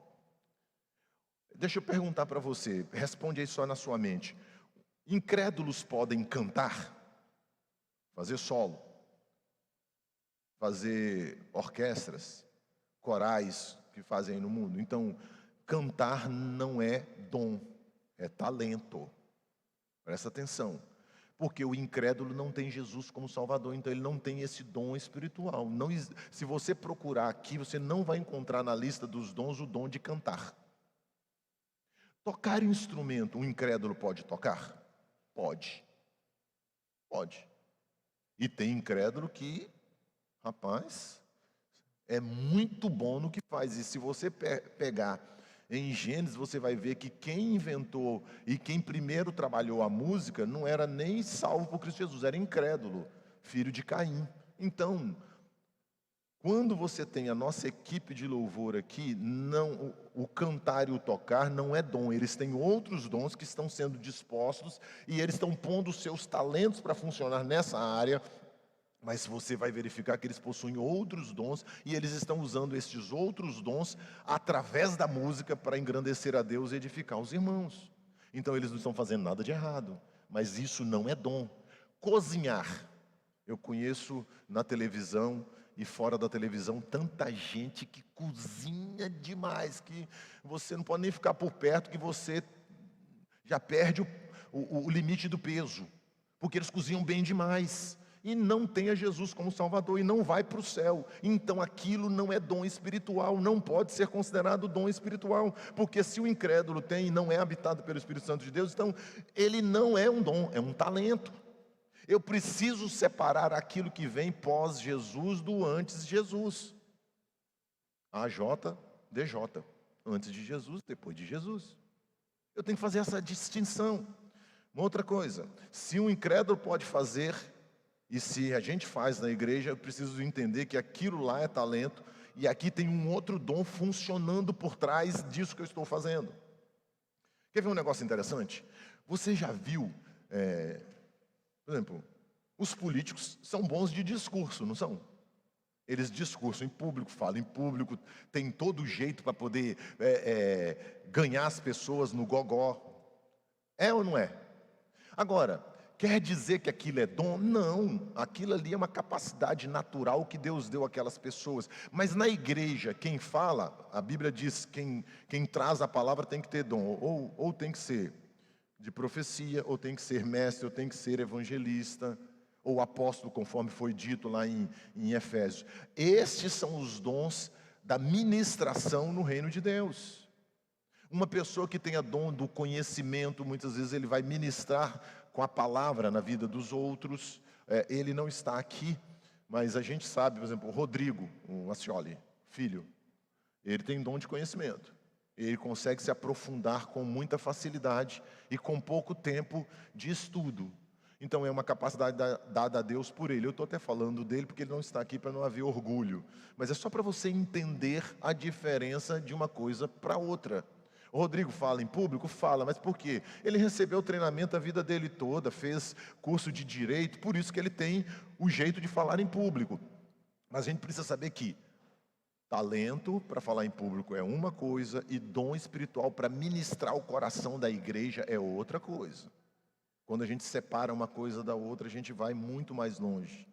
deixa eu perguntar para você, responde aí só na sua mente. Incrédulos podem cantar, fazer solo, fazer orquestras, corais que fazem no mundo. Então, Cantar não é dom, é talento. Presta atenção. Porque o incrédulo não tem Jesus como Salvador, então ele não tem esse dom espiritual. Se você procurar aqui, você não vai encontrar na lista dos dons o dom de cantar. Tocar instrumento, um incrédulo pode tocar? Pode. Pode. E tem incrédulo que, rapaz, é muito bom no que faz. E se você pegar em Gênesis, você vai ver que quem inventou e quem primeiro trabalhou a música não era nem salvo por Cristo Jesus, era incrédulo, filho de Caim. Então, quando você tem a nossa equipe de louvor aqui, não, o cantar e o tocar não é dom, eles têm outros dons que estão sendo dispostos e eles estão pondo os seus talentos para funcionar nessa área. Mas você vai verificar que eles possuem outros dons e eles estão usando esses outros dons através da música para engrandecer a Deus e edificar os irmãos. Então eles não estão fazendo nada de errado, mas isso não é dom. Cozinhar. Eu conheço na televisão e fora da televisão tanta gente que cozinha demais, que você não pode nem ficar por perto, que você já perde o limite do peso, porque eles cozinham bem demais. E não tem a Jesus como Salvador, e não vai para o céu. Então aquilo não é dom espiritual, não pode ser considerado dom espiritual, porque se o incrédulo tem e não é habitado pelo Espírito Santo de Deus, então ele não é um dom, é um talento. Eu preciso separar aquilo que vem pós-Jesus do antes de Jesus. AJ, DJ, antes de Jesus, depois de Jesus. Eu tenho que fazer essa distinção. Uma outra coisa, se um incrédulo pode fazer, e se a gente faz na igreja, eu preciso entender que aquilo lá é talento, e aqui tem um outro dom funcionando por trás disso que eu estou fazendo. Quer ver um negócio interessante? Você já viu, por exemplo, os políticos são bons de discurso, não são? Eles discursam em público, falam em público, tem todo jeito para poder ganhar as pessoas no gogó. É ou não é? Agora, quer dizer que aquilo é dom? Não, aquilo ali é uma capacidade natural que Deus deu àquelas pessoas. Mas na igreja, quem fala, a Bíblia diz, quem traz a palavra tem que ter dom, ou tem que ser de profecia, ou tem que ser mestre, ou tem que ser evangelista, ou apóstolo, conforme foi dito lá em Efésios. Estes são os dons da ministração no reino de Deus. Uma pessoa que tenha dom do conhecimento, muitas vezes ele vai ministrar com a palavra na vida dos outros. Ele não está aqui, mas a gente sabe, por exemplo, o Rodrigo, o Ascioli, filho, ele tem dom de conhecimento. Ele consegue se aprofundar com muita facilidade e com pouco tempo de estudo. Então é uma capacidade dada a Deus por ele. Eu estou até falando dele porque ele não está aqui para não haver orgulho. Mas é só para você entender a diferença de uma coisa para outra. O Rodrigo fala em público? Fala, mas por quê? Ele recebeu treinamento a vida dele toda, fez curso de direito, por isso que ele tem o jeito de falar em público. Mas a gente precisa saber que talento para falar em público é uma coisa e dom espiritual para ministrar o coração da igreja é outra coisa. Quando a gente separa uma coisa da outra, a gente vai muito mais longe.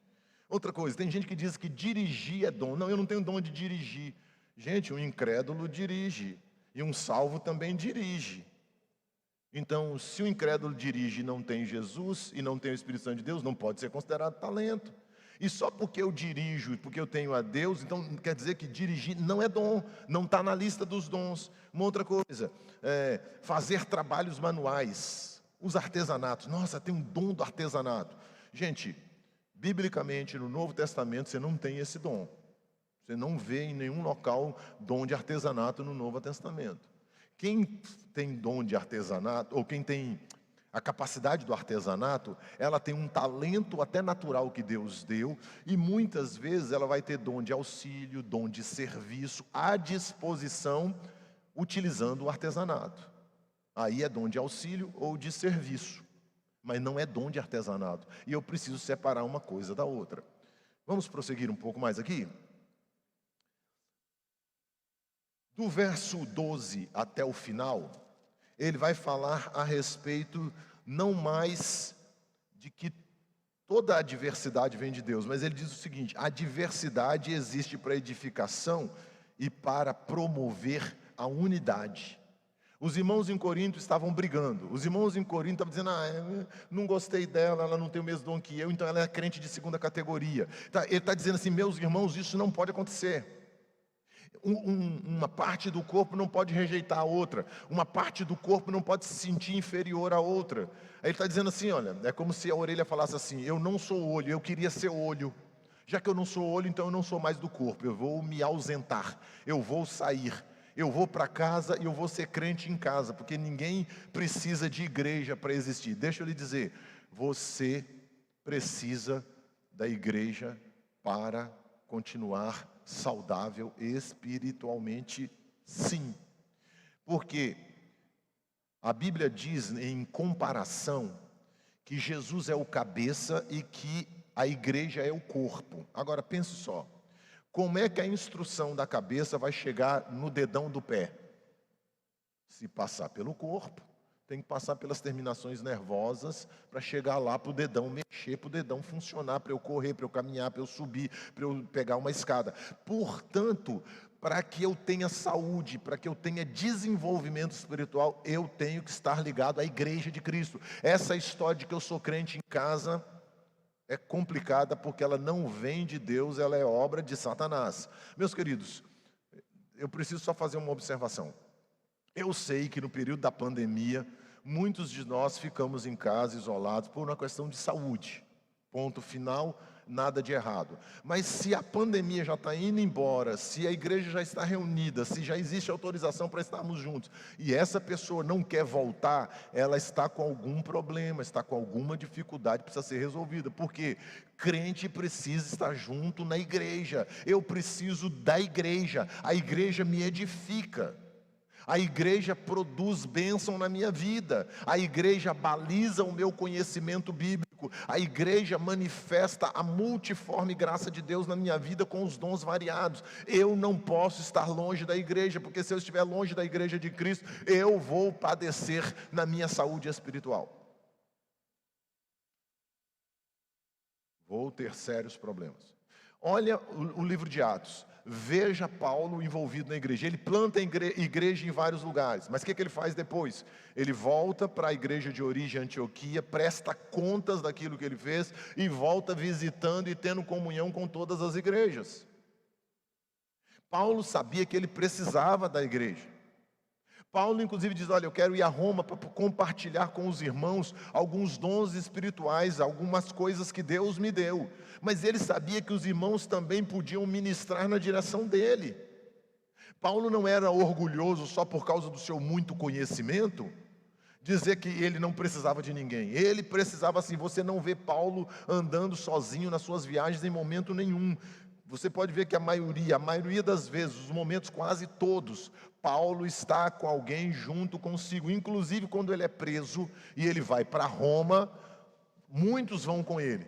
Outra coisa, tem gente que diz que dirigir é dom. Não, eu não tenho dom de dirigir. Gente, um incrédulo dirige. E um salvo também dirige. Então, se o incrédulo dirige e não tem Jesus, e não tem o Espírito Santo de Deus, não pode ser considerado talento. E só porque eu dirijo, porque eu tenho a Deus, então quer dizer que dirigir não é dom, não está na lista dos dons. Uma outra coisa, fazer trabalhos manuais, os artesanatos. Nossa, tem um dom do artesanato. Gente, biblicamente, no Novo Testamento, você não tem esse dom. Você não vê em nenhum local dom de artesanato no Novo Testamento. Quem tem dom de artesanato, ou quem tem a capacidade do artesanato, ela tem um talento até natural que Deus deu, e muitas vezes ela vai ter dom de auxílio, dom de serviço, à disposição, utilizando o artesanato. Aí é dom de auxílio ou de serviço, mas não é dom de artesanato. E eu preciso separar uma coisa da outra. Vamos prosseguir um pouco mais aqui? Do verso 12 até o final, ele vai falar a respeito não mais de que toda a diversidade vem de Deus, mas ele diz o seguinte: a diversidade existe para edificação e para promover a unidade. Os irmãos em Corinto estavam brigando. Os irmãos em Corinto estavam dizendo: eu não gostei dela, ela não tem o mesmo dom que eu, então ela é crente de segunda categoria. Ele está dizendo assim: meus irmãos, isso não pode acontecer. Uma parte do corpo não pode rejeitar a outra. Uma parte do corpo não pode se sentir inferior à outra. Aí ele está dizendo assim, olha, é como se a orelha falasse assim: eu não sou olho, eu queria ser olho. Já que eu não sou olho, então eu não sou mais do corpo. Eu vou me ausentar, eu vou sair. Eu vou para casa e eu vou ser crente em casa, porque ninguém precisa de igreja para existir. Deixa eu lhe dizer, você precisa da igreja para continuar saudável espiritualmente, sim. Porque a Bíblia diz em comparação que Jesus é o cabeça e que a igreja é o corpo. Agora pense só. Como é que a instrução da cabeça vai chegar no dedão do pé? Se passar pelo corpo, tem que passar pelas terminações nervosas para chegar lá para o dedão mexer, para o dedão funcionar, para eu correr, para eu caminhar, para eu subir, para eu pegar uma escada. Portanto, para que eu tenha saúde, para que eu tenha desenvolvimento espiritual, eu tenho que estar ligado à igreja de Cristo. Essa história de que eu sou crente em casa é complicada, porque ela não vem de Deus, ela é obra de Satanás. Meus queridos, eu preciso só fazer uma observação. Eu sei que no período da pandemia, muitos de nós ficamos em casa, isolados, por uma questão de saúde. Ponto final, nada de errado. Mas se a pandemia já está indo embora, se a igreja já está reunida, se já existe autorização para estarmos juntos, e essa pessoa não quer voltar, ela está com algum problema, está com alguma dificuldade, precisa ser resolvida. Porque crente precisa estar junto na igreja. Eu preciso da igreja. A igreja me edifica. A igreja produz bênção na minha vida. A igreja baliza o meu conhecimento bíblico. A igreja manifesta a multiforme graça de Deus na minha vida com os dons variados. Eu não posso estar longe da igreja, porque se eu estiver longe da igreja de Cristo, eu vou padecer na minha saúde espiritual. Vou ter sérios problemas. Olha o livro de Atos. Veja Paulo envolvido na igreja. Ele planta igreja em vários lugares. Mas o que ele faz depois? Ele volta para a igreja de origem, Antioquia, presta contas daquilo que ele fez e volta visitando e tendo comunhão com todas as igrejas. Paulo sabia que ele precisava da igreja. Paulo inclusive diz: olha, eu quero ir a Roma para compartilhar com os irmãos alguns dons espirituais, algumas coisas que Deus me deu. Mas ele sabia que os irmãos também podiam ministrar na direção dele. Paulo não era orgulhoso só por causa do seu muito conhecimento, dizer que ele não precisava de ninguém. Ele precisava, assim. Você não vê Paulo andando sozinho nas suas viagens em momento nenhum. Você pode ver que a maioria das vezes, os momentos quase todos, Paulo está com alguém junto consigo. Inclusive quando ele é preso e ele vai para Roma, muitos vão com ele.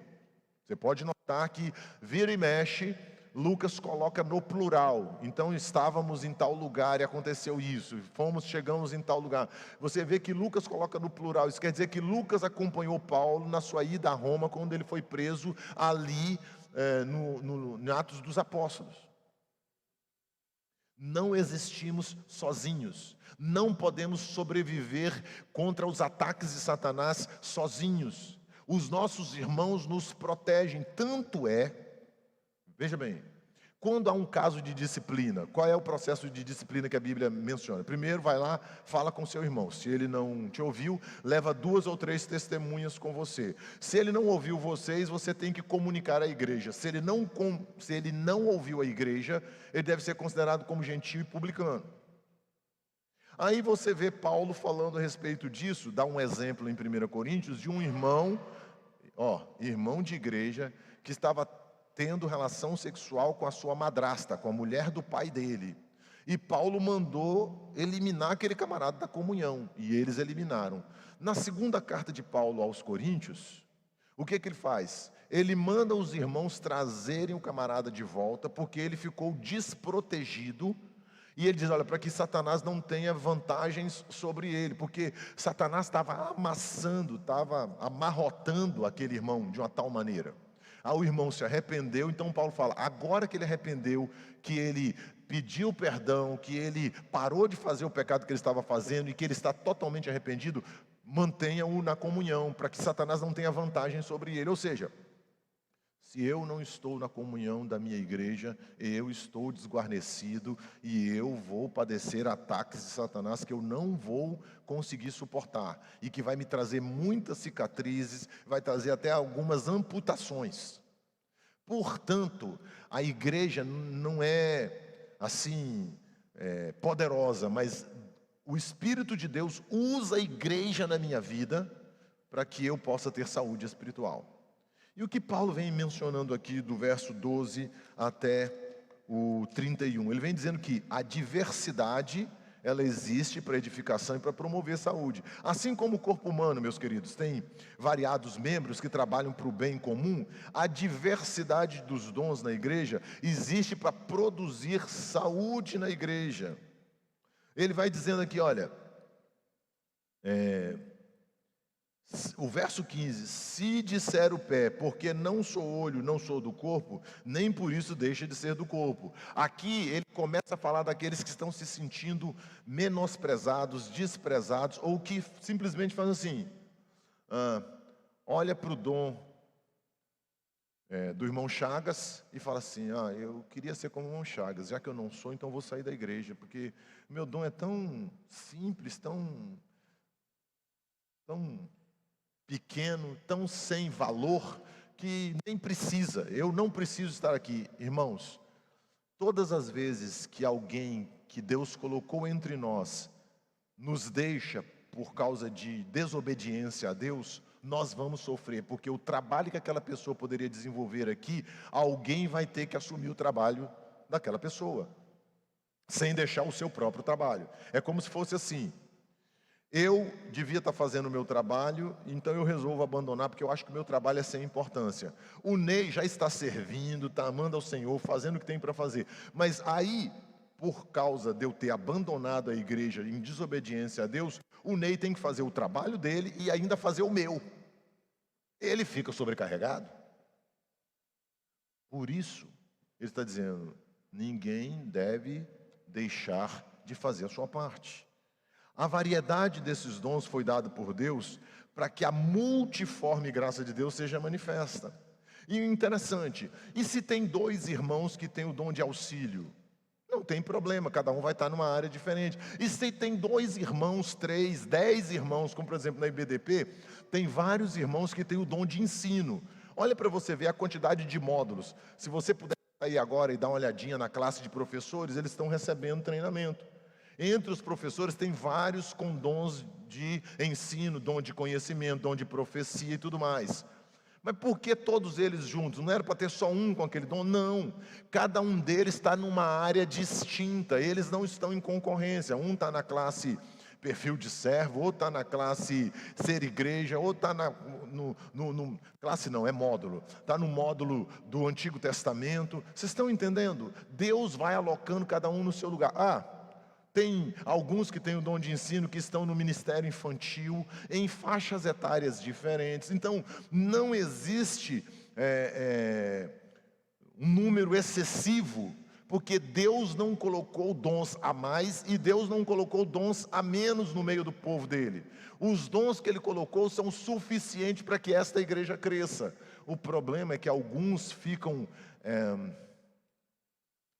Você pode notar que vira e mexe, Lucas coloca no plural. Então estávamos em tal lugar e aconteceu isso. Chegamos em tal lugar. Você vê que Lucas coloca no plural. Isso quer dizer que Lucas acompanhou Paulo na sua ida a Roma, quando ele foi preso ali no Atos dos Apóstolos. Não existimos sozinhos. Não podemos sobreviver contra os ataques de Satanás sozinhos. Os nossos irmãos nos protegem. Tanto é, veja bem, quando há um caso de disciplina, qual é o processo de disciplina que a Bíblia menciona? Primeiro vai lá, fala com seu irmão. Se ele não te ouviu, leva 2 ou 3 testemunhas com você. Se ele não ouviu vocês, você tem que comunicar à igreja. Se ele não ouviu a igreja, ele deve ser considerado como gentio e publicano. Aí você vê Paulo falando a respeito disso, dá um exemplo em 1 Coríntios de um irmão de igreja, que estava tendo relação sexual com a sua madrasta, com a mulher do pai dele. E Paulo mandou eliminar aquele camarada da comunhão, e eles eliminaram. Na segunda carta de Paulo aos Coríntios, o que ele faz? Ele manda os irmãos trazerem o camarada de volta, porque ele ficou desprotegido. E ele diz: olha, para que Satanás não tenha vantagens sobre ele, porque Satanás estava amassando, estava amarrotando aquele irmão de uma tal maneira. Aí o irmão se arrependeu, então Paulo fala: agora que ele arrependeu, que ele pediu perdão, que ele parou de fazer o pecado que ele estava fazendo e que ele está totalmente arrependido, mantenha-o na comunhão, para que Satanás não tenha vantagem sobre ele. Ou seja, se eu não estou na comunhão da minha igreja, eu estou desguarnecido e eu vou padecer ataques de Satanás que eu não vou conseguir suportar e que vai me trazer muitas cicatrizes, vai trazer até algumas amputações. Portanto, a igreja não é assim poderosa, mas o Espírito de Deus usa a igreja na minha vida para que eu possa ter saúde espiritual. E o que Paulo vem mencionando aqui do verso 12 até o 31, ele vem dizendo que a diversidade, ela existe para edificação e para promover saúde. Assim como o corpo humano, meus queridos, tem variados membros que trabalham para o bem comum, a diversidade dos dons na igreja existe para produzir saúde na igreja. Ele vai dizendo aqui, olha, o verso 15, se disser o pé, porque não sou olho, não sou do corpo, nem por isso deixa de ser do corpo. Aqui ele começa a falar daqueles que estão se sentindo menosprezados, desprezados, ou que simplesmente fazem assim, olha para o dom do irmão Chagas e fala assim, eu queria ser como o irmão Chagas, já que eu não sou, então vou sair da igreja, porque meu dom é tão simples, tão pequeno, tão sem valor, que nem precisa, eu não preciso estar aqui. Irmãos, todas as vezes que alguém que Deus colocou entre nós nos deixa por causa de desobediência a Deus, nós vamos sofrer, porque o trabalho que aquela pessoa poderia desenvolver aqui, alguém vai ter que assumir o trabalho daquela pessoa, sem deixar o seu próprio trabalho. É como se fosse assim, eu devia estar fazendo o meu trabalho, então eu resolvo abandonar, porque eu acho que o meu trabalho é sem importância. O Ney já está servindo, está amando ao Senhor, fazendo o que tem para fazer. Mas aí, por causa de eu ter abandonado a igreja em desobediência a Deus, o Ney tem que fazer o trabalho dele e ainda fazer o meu. Ele fica sobrecarregado. Por isso, ele está dizendo, ninguém deve deixar de fazer a sua parte. A variedade desses dons foi dada por Deus para que a multiforme graça de Deus seja manifesta. E interessante, e se tem dois irmãos que têm o dom de auxílio? Não tem problema, cada um vai estar numa área diferente. E se tem 2 irmãos, 3, 10 irmãos, como por exemplo na IBDP, tem vários irmãos que têm o dom de ensino. Olha para você ver a quantidade de módulos. Se você puder sair agora e dar uma olhadinha na classe de professores, eles estão recebendo treinamento. Entre os professores tem vários com dons de ensino, dom de conhecimento, dom de profecia e tudo mais. Mas por que todos eles juntos? Não era para ter só um com aquele dom? Não. Cada um deles está numa área distinta. Eles não estão em concorrência. Um está na classe perfil de servo, outro está na classe ser igreja, outro está classe não, é módulo. Está no módulo do Antigo Testamento. Vocês estão entendendo? Deus vai alocando cada um no seu lugar. Tem alguns que têm o dom de ensino que estão no ministério infantil, em faixas etárias diferentes. Então, não existe um número excessivo, porque Deus não colocou dons a mais e Deus não colocou dons a menos no meio do povo dele. Os dons que ele colocou são suficientes para que esta igreja cresça. O problema é que alguns ficam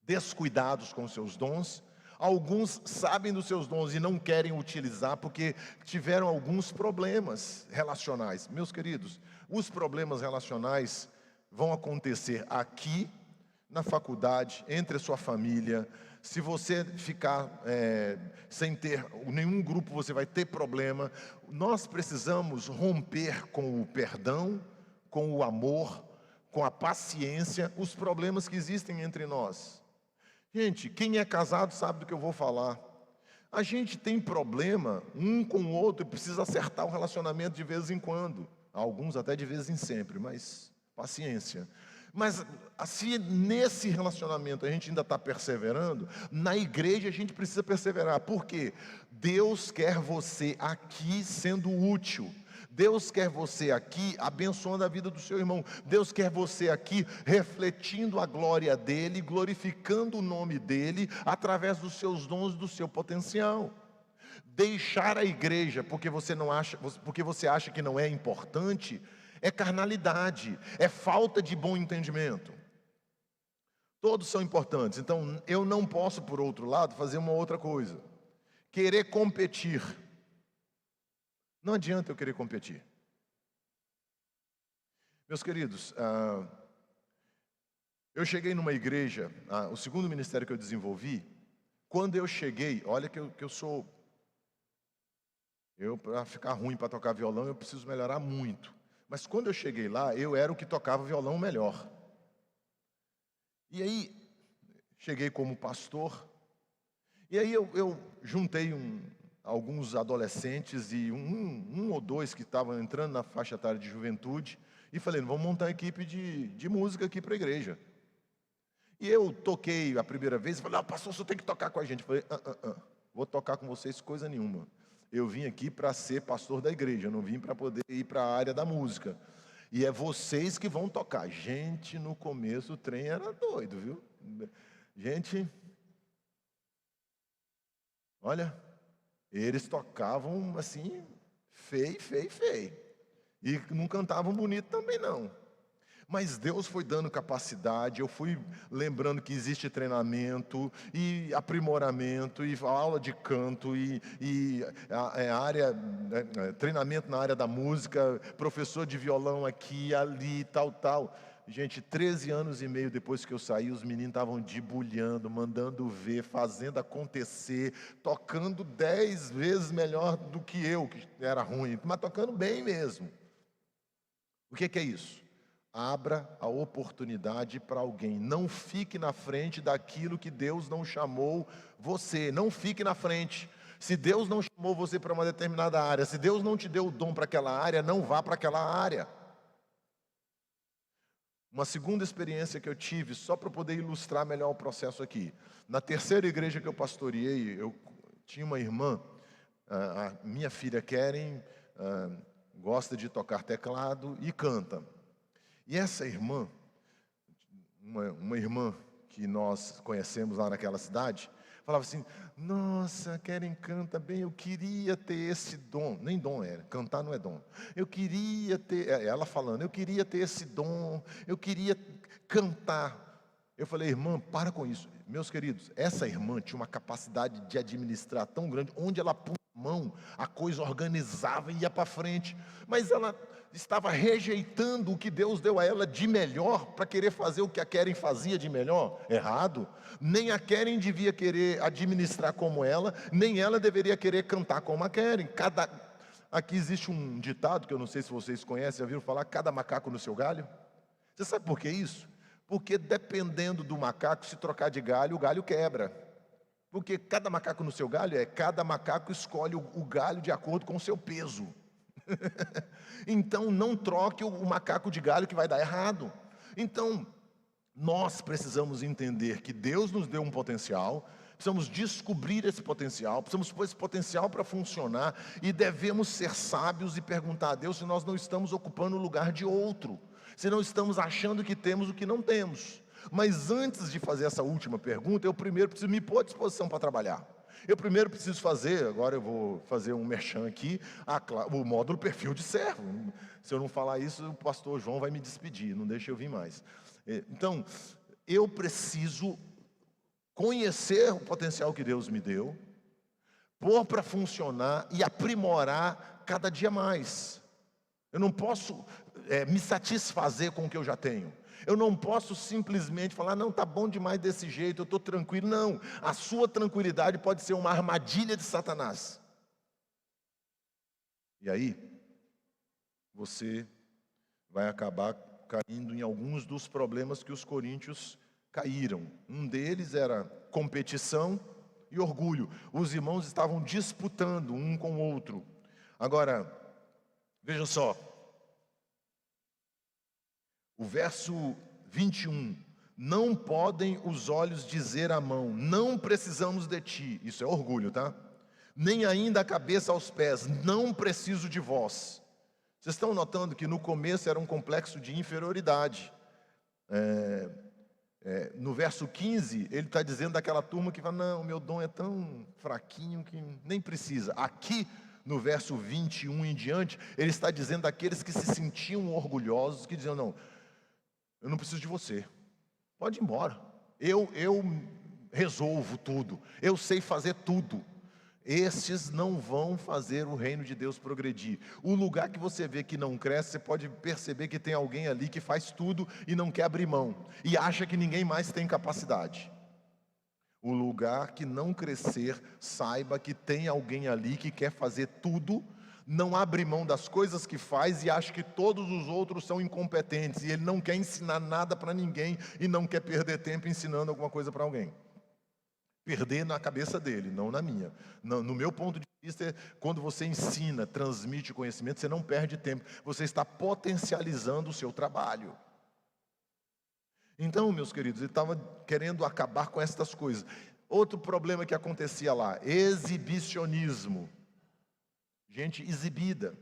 descuidados com seus dons. Alguns sabem dos seus dons e não querem utilizar porque tiveram alguns problemas relacionais. Meus queridos, os problemas relacionais vão acontecer aqui, na faculdade, entre a sua família. Se você ficar sem ter nenhum grupo, você vai ter problema. Nós precisamos romper com o perdão, com o amor, com a paciência, os problemas que existem entre nós. Gente, quem é casado sabe do que eu vou falar. A gente tem problema um com o outro e precisa acertar o relacionamento de vez em quando. Alguns até de vez em sempre, mas paciência. Mas se nesse relacionamento a gente ainda está perseverando, na igreja a gente precisa perseverar. Por quê? Deus quer você aqui sendo útil. Deus quer você aqui abençoando a vida do seu irmão. Deus quer você aqui refletindo a glória dele, glorificando o nome dele através dos seus dons, do seu potencial. Deixar a igreja porque você acha que não é importante é carnalidade, é falta de bom entendimento. Todos são importantes. Então eu não posso, por outro lado, fazer uma outra coisa: querer competir. Não adianta eu querer competir. Meus queridos, eu cheguei numa igreja, o segundo ministério que eu desenvolvi. Quando eu cheguei, olha que eu sou... para ficar ruim para tocar violão, eu preciso melhorar muito. Mas quando eu cheguei lá, eu era o que tocava violão melhor. E aí, cheguei como pastor. E aí eu juntei alguns adolescentes e um ou dois que estavam entrando na faixa etária de juventude. E falei, vamos montar uma equipe de música aqui para a igreja. E eu toquei a primeira vez e falei, pastor, você tem que tocar com a gente. Eu falei, vou tocar com vocês coisa nenhuma. Eu vim aqui para ser pastor da igreja, eu não vim para poder ir para a área da música. E é vocês que vão tocar. Gente, no começo o trem era doido, viu? Gente, olha, eles tocavam assim, feio. E não cantavam bonito também não. Mas Deus foi dando capacidade, eu fui lembrando que existe treinamento e aprimoramento e aula de canto treinamento na área da música, professor de violão aqui, ali, tal. Gente, 13 anos e meio depois que eu saí, os meninos estavam debulhando, mandando ver, fazendo acontecer, tocando 10 vezes melhor do que eu, que era ruim, mas tocando bem mesmo. O que é isso? Abra a oportunidade para alguém. Não fique na frente daquilo que Deus não chamou você. Não fique na frente. Se Deus não chamou você para uma determinada área, se Deus não te deu o dom para aquela área, não vá para aquela área. Uma segunda experiência que eu tive, só para poder ilustrar melhor o processo aqui. Na terceira igreja que eu pastoreei, eu tinha uma irmã, a minha filha Keren, gosta de tocar teclado e canta. E essa irmã, uma irmã que nós conhecemos lá naquela cidade, falava assim, nossa, Keren canta bem, eu queria ter esse dom. Nem dom era, cantar não é dom. Eu queria ter, ela falando, eu queria ter esse dom, eu queria cantar. Eu falei, irmã, para com isso. Meus queridos, essa irmã tinha uma capacidade de administrar tão grande, onde ela punha a mão, a coisa organizava e ia para frente. Mas ela estava rejeitando o que Deus deu a ela de melhor para querer fazer o que a Keren fazia de melhor. Errado. Nem a Keren devia querer administrar como ela, nem ela deveria querer cantar como a Keren. Aqui existe um ditado que eu não sei se vocês conhecem, já viram falar, cada macaco no seu galho? Você sabe por que isso? Porque dependendo do macaco, se trocar de galho, o galho quebra. Porque cada macaco no seu galho cada macaco escolhe o galho de acordo com o seu peso. Então não troque o macaco de galho que vai dar errado. Então nós precisamos entender que Deus nos deu um potencial, precisamos descobrir esse potencial, precisamos pôr esse potencial para funcionar e devemos ser sábios e perguntar a Deus se nós não estamos ocupando o lugar de outro, se não estamos achando que temos o que não temos. Mas antes de fazer essa última pergunta, eu primeiro preciso me pôr à disposição para trabalhar. Eu primeiro preciso fazer, agora eu vou fazer um merchan aqui, o módulo perfil de servo. Se eu não falar isso, o pastor João vai me despedir, não deixa eu vir mais. Então, eu preciso conhecer o potencial que Deus me deu, pôr para funcionar e aprimorar cada dia mais. Eu não posso me satisfazer com o que eu já tenho. Eu não posso simplesmente falar, não, está bom demais desse jeito, eu estou tranquilo. Não, a sua tranquilidade pode ser uma armadilha de Satanás. E aí, você vai acabar caindo em alguns dos problemas que os coríntios caíram. Um deles era competição e orgulho. Os irmãos estavam disputando um com o outro. Agora, veja só. O verso 21, não podem os olhos dizer à mão, não precisamos de ti, isso é orgulho, tá? Nem ainda a cabeça aos pés, não preciso de vós. Vocês estão notando que no começo era um complexo de inferioridade. No verso 15, ele está dizendo daquela turma que fala, não, meu dom é tão fraquinho que nem precisa. Aqui, no verso 21 em diante, ele está dizendo daqueles que se sentiam orgulhosos, que diziam, não, eu não preciso de você, pode ir embora, eu resolvo tudo, eu sei fazer tudo. Estes não vão fazer o reino de Deus progredir. O lugar que você vê que não cresce, você pode perceber que tem alguém ali que faz tudo e não quer abrir mão, e acha que ninguém mais tem capacidade. O lugar que não crescer, saiba que tem alguém ali que quer fazer tudo, não abre mão das coisas que faz e acha que todos os outros são incompetentes, e ele não quer ensinar nada para ninguém e não quer perder tempo ensinando alguma coisa para alguém. Perder na cabeça dele, não na minha. No meu ponto de vista, quando você ensina, transmite conhecimento, você não perde tempo, você está potencializando o seu trabalho. Então, meus queridos, ele estava querendo acabar com estas coisas. Outro problema que acontecia lá, exibicionismo. Gente exibida,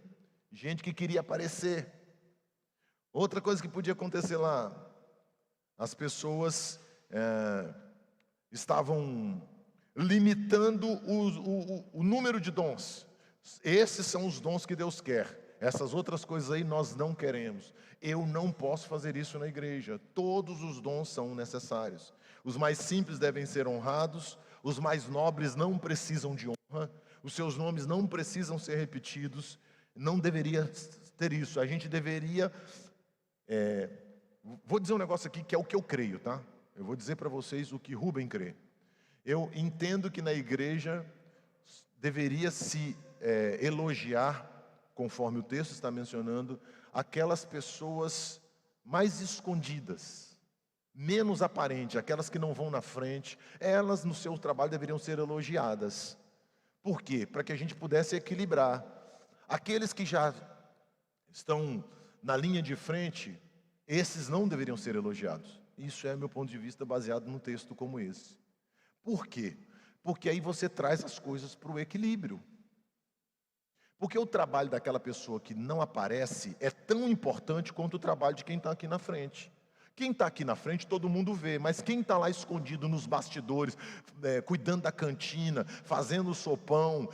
gente que queria aparecer. Outra coisa que podia acontecer lá, as pessoas estavam limitando o número de dons. Esses são os dons que Deus quer. Essas outras coisas aí nós não queremos. Eu não posso fazer isso na igreja. Todos os dons são necessários. Os mais simples devem ser honrados. Os mais nobres não precisam de honra. Os seus nomes não precisam ser repetidos. Não deveria ter isso. A gente deveria... Vou dizer um negócio aqui que é o que eu creio, tá? Eu vou dizer para vocês o que Rubem crê. Eu entendo que na igreja deveria se elogiar, conforme o texto está mencionando, aquelas pessoas mais escondidas, menos aparentes, aquelas que não vão na frente. Elas no seu trabalho deveriam ser elogiadas. Por quê? Para que a gente pudesse equilibrar. Aqueles que já estão na linha de frente, esses não deveriam ser elogiados. Isso é meu ponto de vista baseado num texto como esse. Por quê? Porque aí você traz as coisas para o equilíbrio. Porque o trabalho daquela pessoa que não aparece é tão importante quanto o trabalho de quem está aqui na frente. Quem está aqui na frente todo mundo vê, mas quem está lá escondido nos bastidores, cuidando da cantina, fazendo o sopão,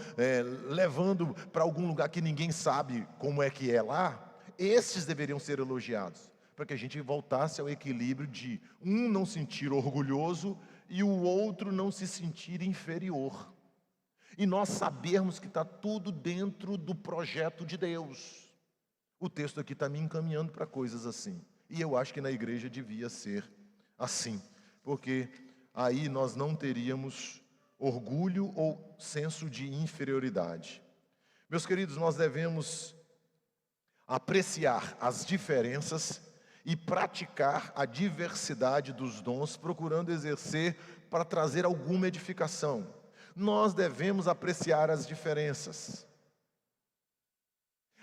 levando para algum lugar que ninguém sabe como é que é lá, esses deveriam ser elogiados, para que a gente voltasse ao equilíbrio de um não sentir orgulhoso e o outro não se sentir inferior. E nós sabermos que está tudo dentro do projeto de Deus. O texto aqui está me encaminhando para coisas assim. E eu acho que na igreja devia ser assim. Porque aí nós não teríamos orgulho ou senso de inferioridade. Meus queridos, nós devemos apreciar as diferenças e praticar a diversidade dos dons, procurando exercer para trazer alguma edificação. Nós devemos apreciar as diferenças.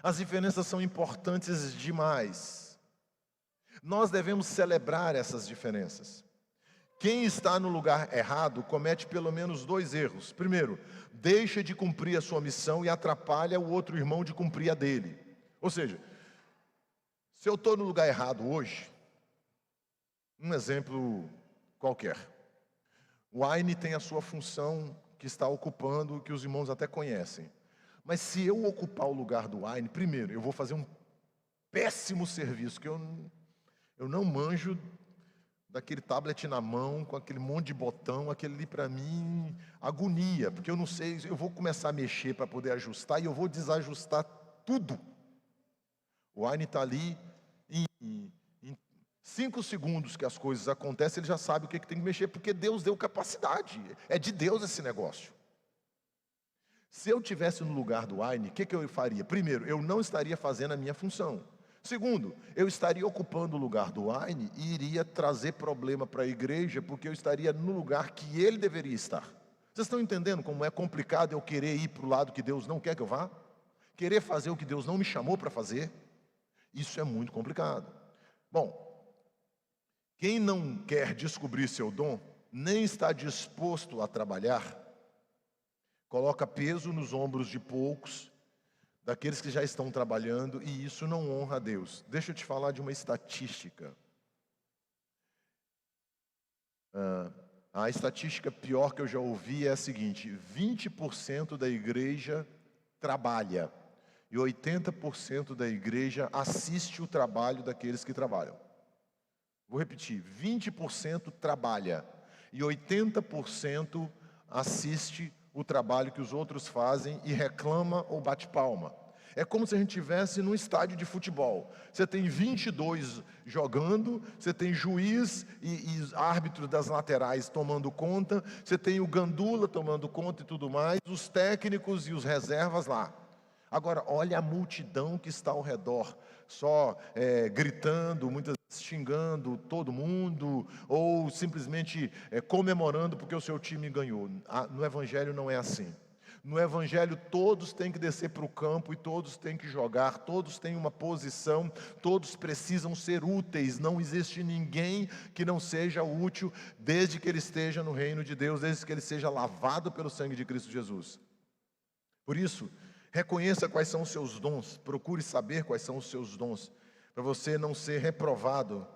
As diferenças são importantes demais. Nós devemos celebrar essas diferenças. Quem está no lugar errado comete pelo menos 2 erros. Primeiro, deixa de cumprir a sua missão e atrapalha o outro irmão de cumprir a dele. Ou seja, se eu estou no lugar errado hoje, um exemplo qualquer. O Aine tem a sua função que está ocupando, que os irmãos até conhecem. Mas se eu ocupar o lugar do Aine, primeiro, eu vou fazer um péssimo serviço, que eu não manjo daquele tablet na mão, com aquele monte de botão, aquele ali para mim, agonia, porque eu não sei, eu vou começar a mexer para poder ajustar e eu vou desajustar tudo. O Aine está ali, em 5 segundos que as coisas acontecem, ele já sabe o que tem que mexer, porque Deus deu capacidade, é de Deus esse negócio. Se eu estivesse no lugar do Aine, o que eu faria? Primeiro, eu não estaria fazendo a minha função. Segundo, eu estaria ocupando o lugar do Aine e iria trazer problema para a igreja, porque eu estaria no lugar que ele deveria estar. Vocês estão entendendo como é complicado eu querer ir para o lado que Deus não quer que eu vá? Querer fazer o que Deus não me chamou para fazer? Isso é muito complicado. Bom, quem não quer descobrir seu dom, nem está disposto a trabalhar, coloca peso nos ombros de poucos, daqueles que já estão trabalhando, e isso não honra a Deus. Deixa eu te falar de uma estatística. A estatística pior que eu já ouvi é a seguinte: 20% da igreja trabalha e 80% da igreja assiste o trabalho daqueles que trabalham. Vou repetir: 20% trabalha e 80% assiste o trabalho que os outros fazem e reclama ou bate palma. É como se a gente estivesse num estádio de futebol. Você tem 22 jogando, você tem juiz e árbitro das laterais tomando conta, você tem o gandula tomando conta e tudo mais, os técnicos e os reservas lá. Agora, olha a multidão que está ao redor, só gritando, muitas vezes xingando todo mundo, ou simplesmente comemorando porque o seu time ganhou. No Evangelho não é assim. No Evangelho todos têm que descer para o campo e todos têm que jogar, todos têm uma posição, todos precisam ser úteis. Não existe ninguém que não seja útil desde que ele esteja no reino de Deus, desde que ele seja lavado pelo sangue de Cristo Jesus. Por isso, reconheça quais são os seus dons, procure saber quais são os seus dons, para você não ser reprovado,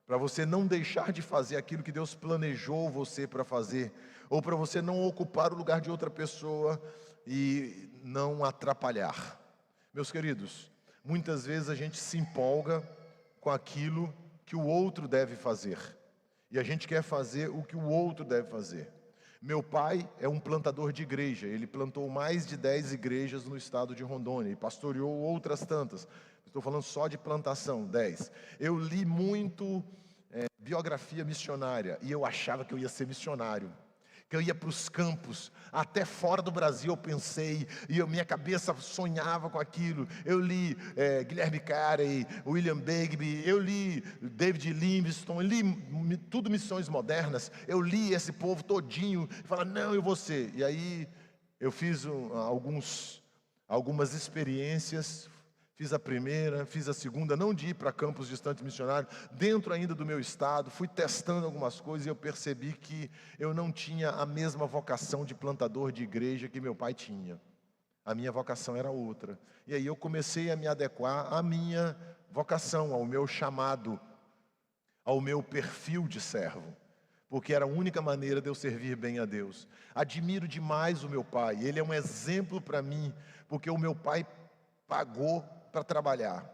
para você não deixar de fazer aquilo que Deus planejou você para fazer, ou para você não ocupar o lugar de outra pessoa e não atrapalhar. Meus queridos, muitas vezes a gente se empolga com aquilo que o outro deve fazer, e a gente quer fazer o que o outro deve fazer. Meu pai é um plantador de igreja, ele plantou mais de 10 igrejas no estado de Rondônia e pastoreou outras tantas. Estou falando só de plantação, 10. Eu li muito biografia missionária e eu achava que eu ia ser missionário, que eu ia para os campos, até fora do Brasil eu pensei, e minha cabeça sonhava com aquilo. Eu li Guilherme Carey, William Begbie, eu li David Livingstone, eu li tudo missões modernas, eu li esse povo todinho, e falava, não, eu vou ser. E aí eu fiz algumas experiências. Fiz a primeira, fiz a segunda, não de ir para campos distantes missionários, dentro ainda do meu estado, fui testando algumas coisas e eu percebi que eu não tinha a mesma vocação de plantador de igreja que meu pai tinha. A minha vocação era outra. E aí eu comecei a me adequar à minha vocação, ao meu chamado, ao meu perfil de servo, porque era a única maneira de eu servir bem a Deus. Admiro demais o meu pai, ele é um exemplo para mim, porque o meu pai pagou para trabalhar.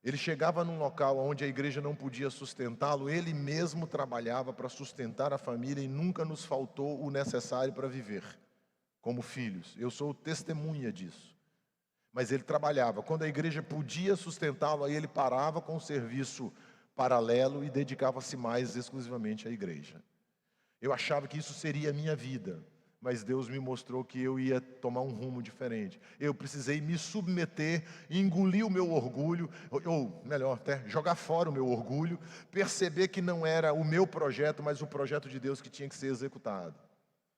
Ele chegava num local onde a igreja não podia sustentá-lo, ele mesmo trabalhava para sustentar a família e nunca nos faltou o necessário para viver como filhos. Eu sou testemunha disso. Mas ele trabalhava. Quando a igreja podia sustentá-lo, aí ele parava com o serviço paralelo e dedicava-se mais exclusivamente à igreja. Eu achava que isso seria a minha vida, mas Deus me mostrou que eu ia tomar um rumo diferente. Eu precisei me submeter, engolir o meu orgulho, ou melhor, até jogar fora o meu orgulho, perceber que não era o meu projeto, mas o projeto de Deus que tinha que ser executado.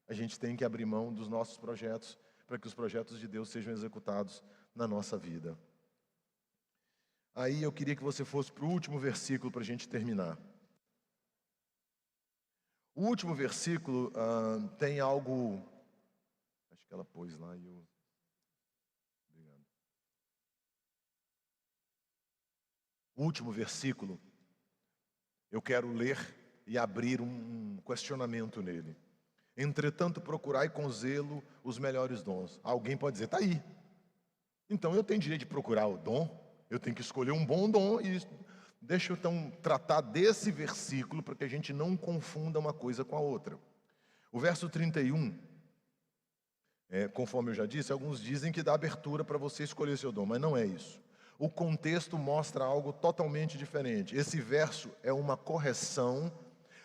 A gente tem que abrir mão dos nossos projetos, para que os projetos de Deus sejam executados na nossa vida. Aí eu queria que você fosse para o último versículo para a gente terminar. O último versículo tem algo, acho que ela pôs lá e eu... Obrigado. O último versículo, eu quero ler e abrir um questionamento nele. Entretanto, procurai com zelo os melhores dons. Alguém pode dizer, está aí. Então eu tenho direito de procurar o dom, eu tenho que escolher um bom dom e... Deixa eu então tratar desse versículo para que a gente não confunda uma coisa com a outra. O verso 31, conforme eu já disse, alguns dizem que dá abertura para você escolher seu dom, mas não é isso. O contexto mostra algo totalmente diferente. Esse verso é uma correção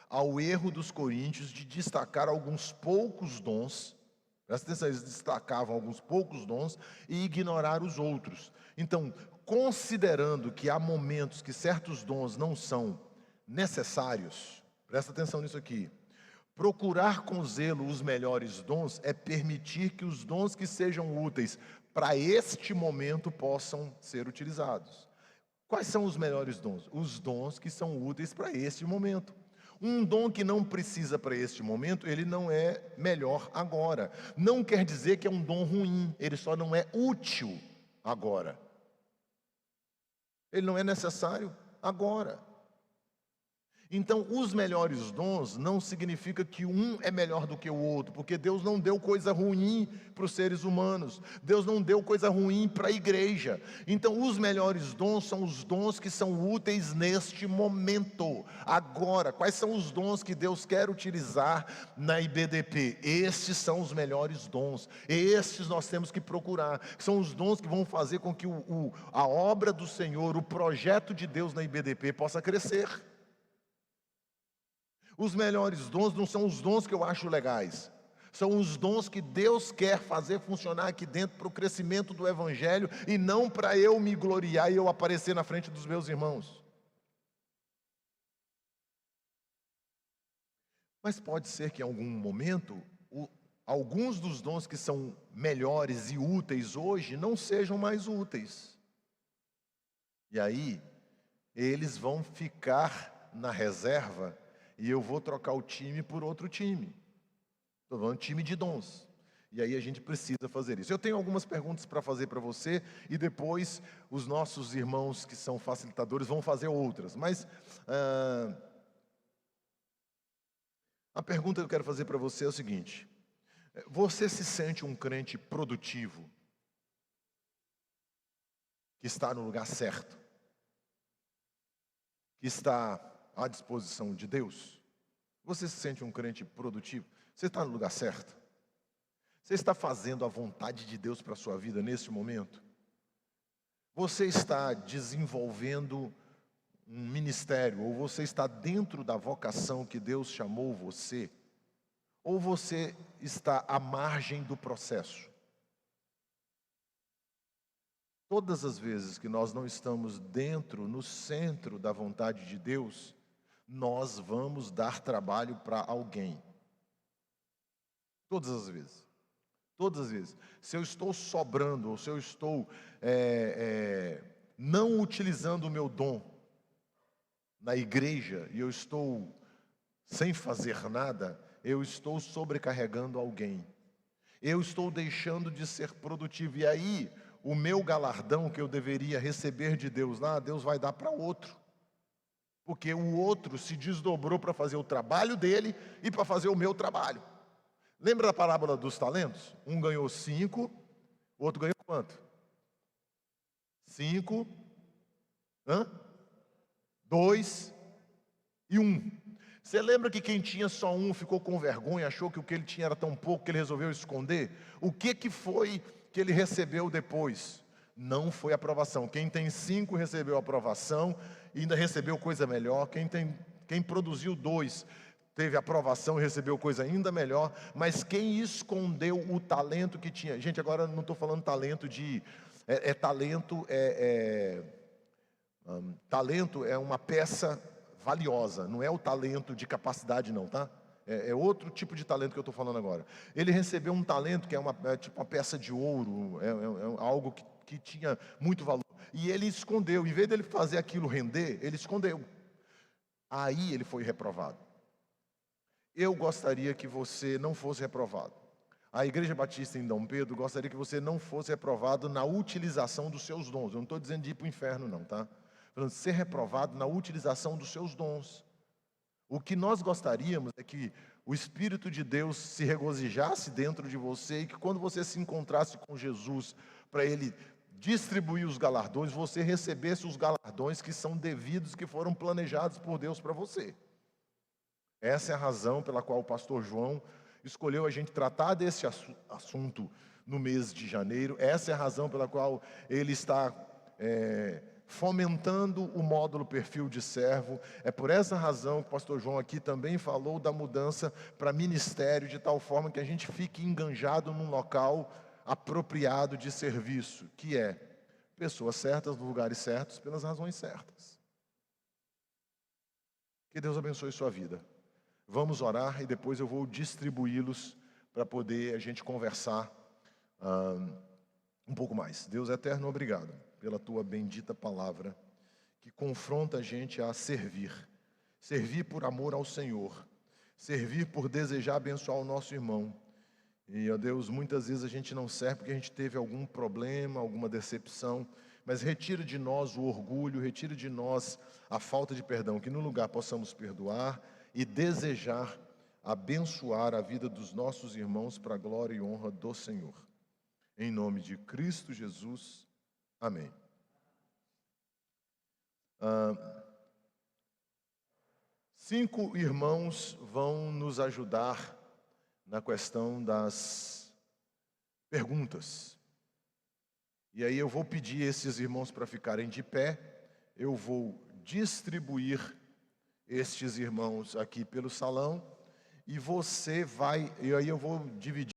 ao erro dos coríntios de destacar alguns poucos dons. Presta atenção, eles destacavam alguns poucos dons e ignorar os outros. Então, considerando que há momentos que certos dons não são necessários, presta atenção nisso aqui, procurar com zelo os melhores dons é permitir que os dons que sejam úteis para este momento possam ser utilizados. Quais são os melhores dons? Os dons que são úteis para este momento. Um dom que não precisa para este momento, ele não é melhor agora. Não quer dizer que é um dom ruim, ele só não é útil agora. Ele não é necessário agora. Então, os melhores dons não significa que um é melhor do que o outro, porque Deus não deu coisa ruim para os seres humanos, Deus não deu coisa ruim para a igreja. Então, os melhores dons são os dons que são úteis neste momento. Agora, quais são os dons que Deus quer utilizar na IBDP? Estes são os melhores dons, estes nós temos que procurar, são os dons que vão fazer com que a obra do Senhor, o projeto de Deus na IBDP possa crescer. Os melhores dons não são os dons que eu acho legais, são os dons que Deus quer fazer funcionar aqui dentro para o crescimento do Evangelho e não para eu me gloriar e eu aparecer na frente dos meus irmãos. Mas pode ser que em algum momento, alguns dos dons que são melhores e úteis hoje não sejam mais úteis. E aí, eles vão ficar na reserva e eu vou trocar o time por outro time. Estou falando time de dons. E aí a gente precisa fazer isso. Eu tenho algumas perguntas para fazer para você e depois os nossos irmãos que são facilitadores vão fazer outras. Mas a pergunta que eu quero fazer para você é o seguinte: você se sente um crente produtivo? Que está no lugar certo? Que está à disposição de Deus? Você se sente um crente produtivo? Você está no lugar certo? Você está fazendo a vontade de Deus para a sua vida nesse momento? Você está desenvolvendo um ministério, ou você está dentro da vocação que Deus chamou você? Ou você está à margem do processo? Todas as vezes que nós não estamos dentro, no centro da vontade de Deus, nós vamos dar trabalho para alguém. Todas as vezes. Todas as vezes. Se eu estou sobrando, ou se eu estou não utilizando o meu dom na igreja, e eu estou sem fazer nada, eu estou sobrecarregando alguém. Eu estou deixando de ser produtivo. E aí, o meu galardão que eu deveria receber de Deus lá, Deus vai dar para outro. Porque o outro se desdobrou para fazer o trabalho dele e para fazer o meu trabalho. Lembra da parábola dos talentos? Um ganhou 5, o outro ganhou quanto? 5, 2 e 1. Você lembra que quem tinha só um ficou com vergonha, achou que o que ele tinha era tão pouco que ele resolveu esconder? O que foi que ele recebeu depois? Não foi aprovação. Quem tem 5 recebeu aprovação e ainda recebeu coisa melhor. Quem produziu 2 teve aprovação e recebeu coisa ainda melhor. Mas quem escondeu o talento que tinha? Gente, agora não estou falando talento de... talento é uma peça valiosa, não é o talento de capacidade não, tá? É outro tipo de talento que eu estou falando agora. Ele recebeu um talento que é tipo uma peça de ouro, é algo que tinha muito valor. E ele escondeu, em vez dele fazer aquilo render, ele escondeu. Aí ele foi reprovado. Eu gostaria que você não fosse reprovado. A Igreja Batista em Dom Pedro gostaria que você não fosse reprovado na utilização dos seus dons. Eu não estou dizendo de ir para o inferno não, tá? Falando ser reprovado na utilização dos seus dons. O que nós gostaríamos é que o Espírito de Deus se regozijasse dentro de você e que quando você se encontrasse com Jesus para Ele distribuir os galardões, você recebesse os galardões que são devidos, que foram planejados por Deus para você. Essa é a razão pela qual o pastor João escolheu a gente tratar desse assunto no mês de janeiro. Essa é a razão pela qual ele está fomentando o módulo perfil de servo. É por essa razão que o pastor João aqui também falou da mudança para ministério, de tal forma que a gente fique enganjado num local apropriado de serviço, que é pessoas certas, nos lugares certos, pelas razões certas. Que Deus abençoe sua vida. Vamos orar e depois eu vou distribuí-los para poder a gente conversar um pouco mais. Deus eterno, obrigado pela tua bendita palavra, que confronta a gente a servir. Servir por amor ao Senhor. Servir por desejar abençoar o nosso irmão. E, ó Deus, muitas vezes a gente não serve porque a gente teve algum problema, alguma decepção, mas retira de nós o orgulho, retira de nós a falta de perdão, que no lugar possamos perdoar e desejar abençoar a vida dos nossos irmãos para a glória e honra do Senhor. Em nome de Cristo Jesus, amém. 5 irmãos vão nos ajudar na questão das perguntas. E aí eu vou pedir esses irmãos para ficarem de pé, eu vou distribuir estes irmãos aqui pelo salão, e aí eu vou dividir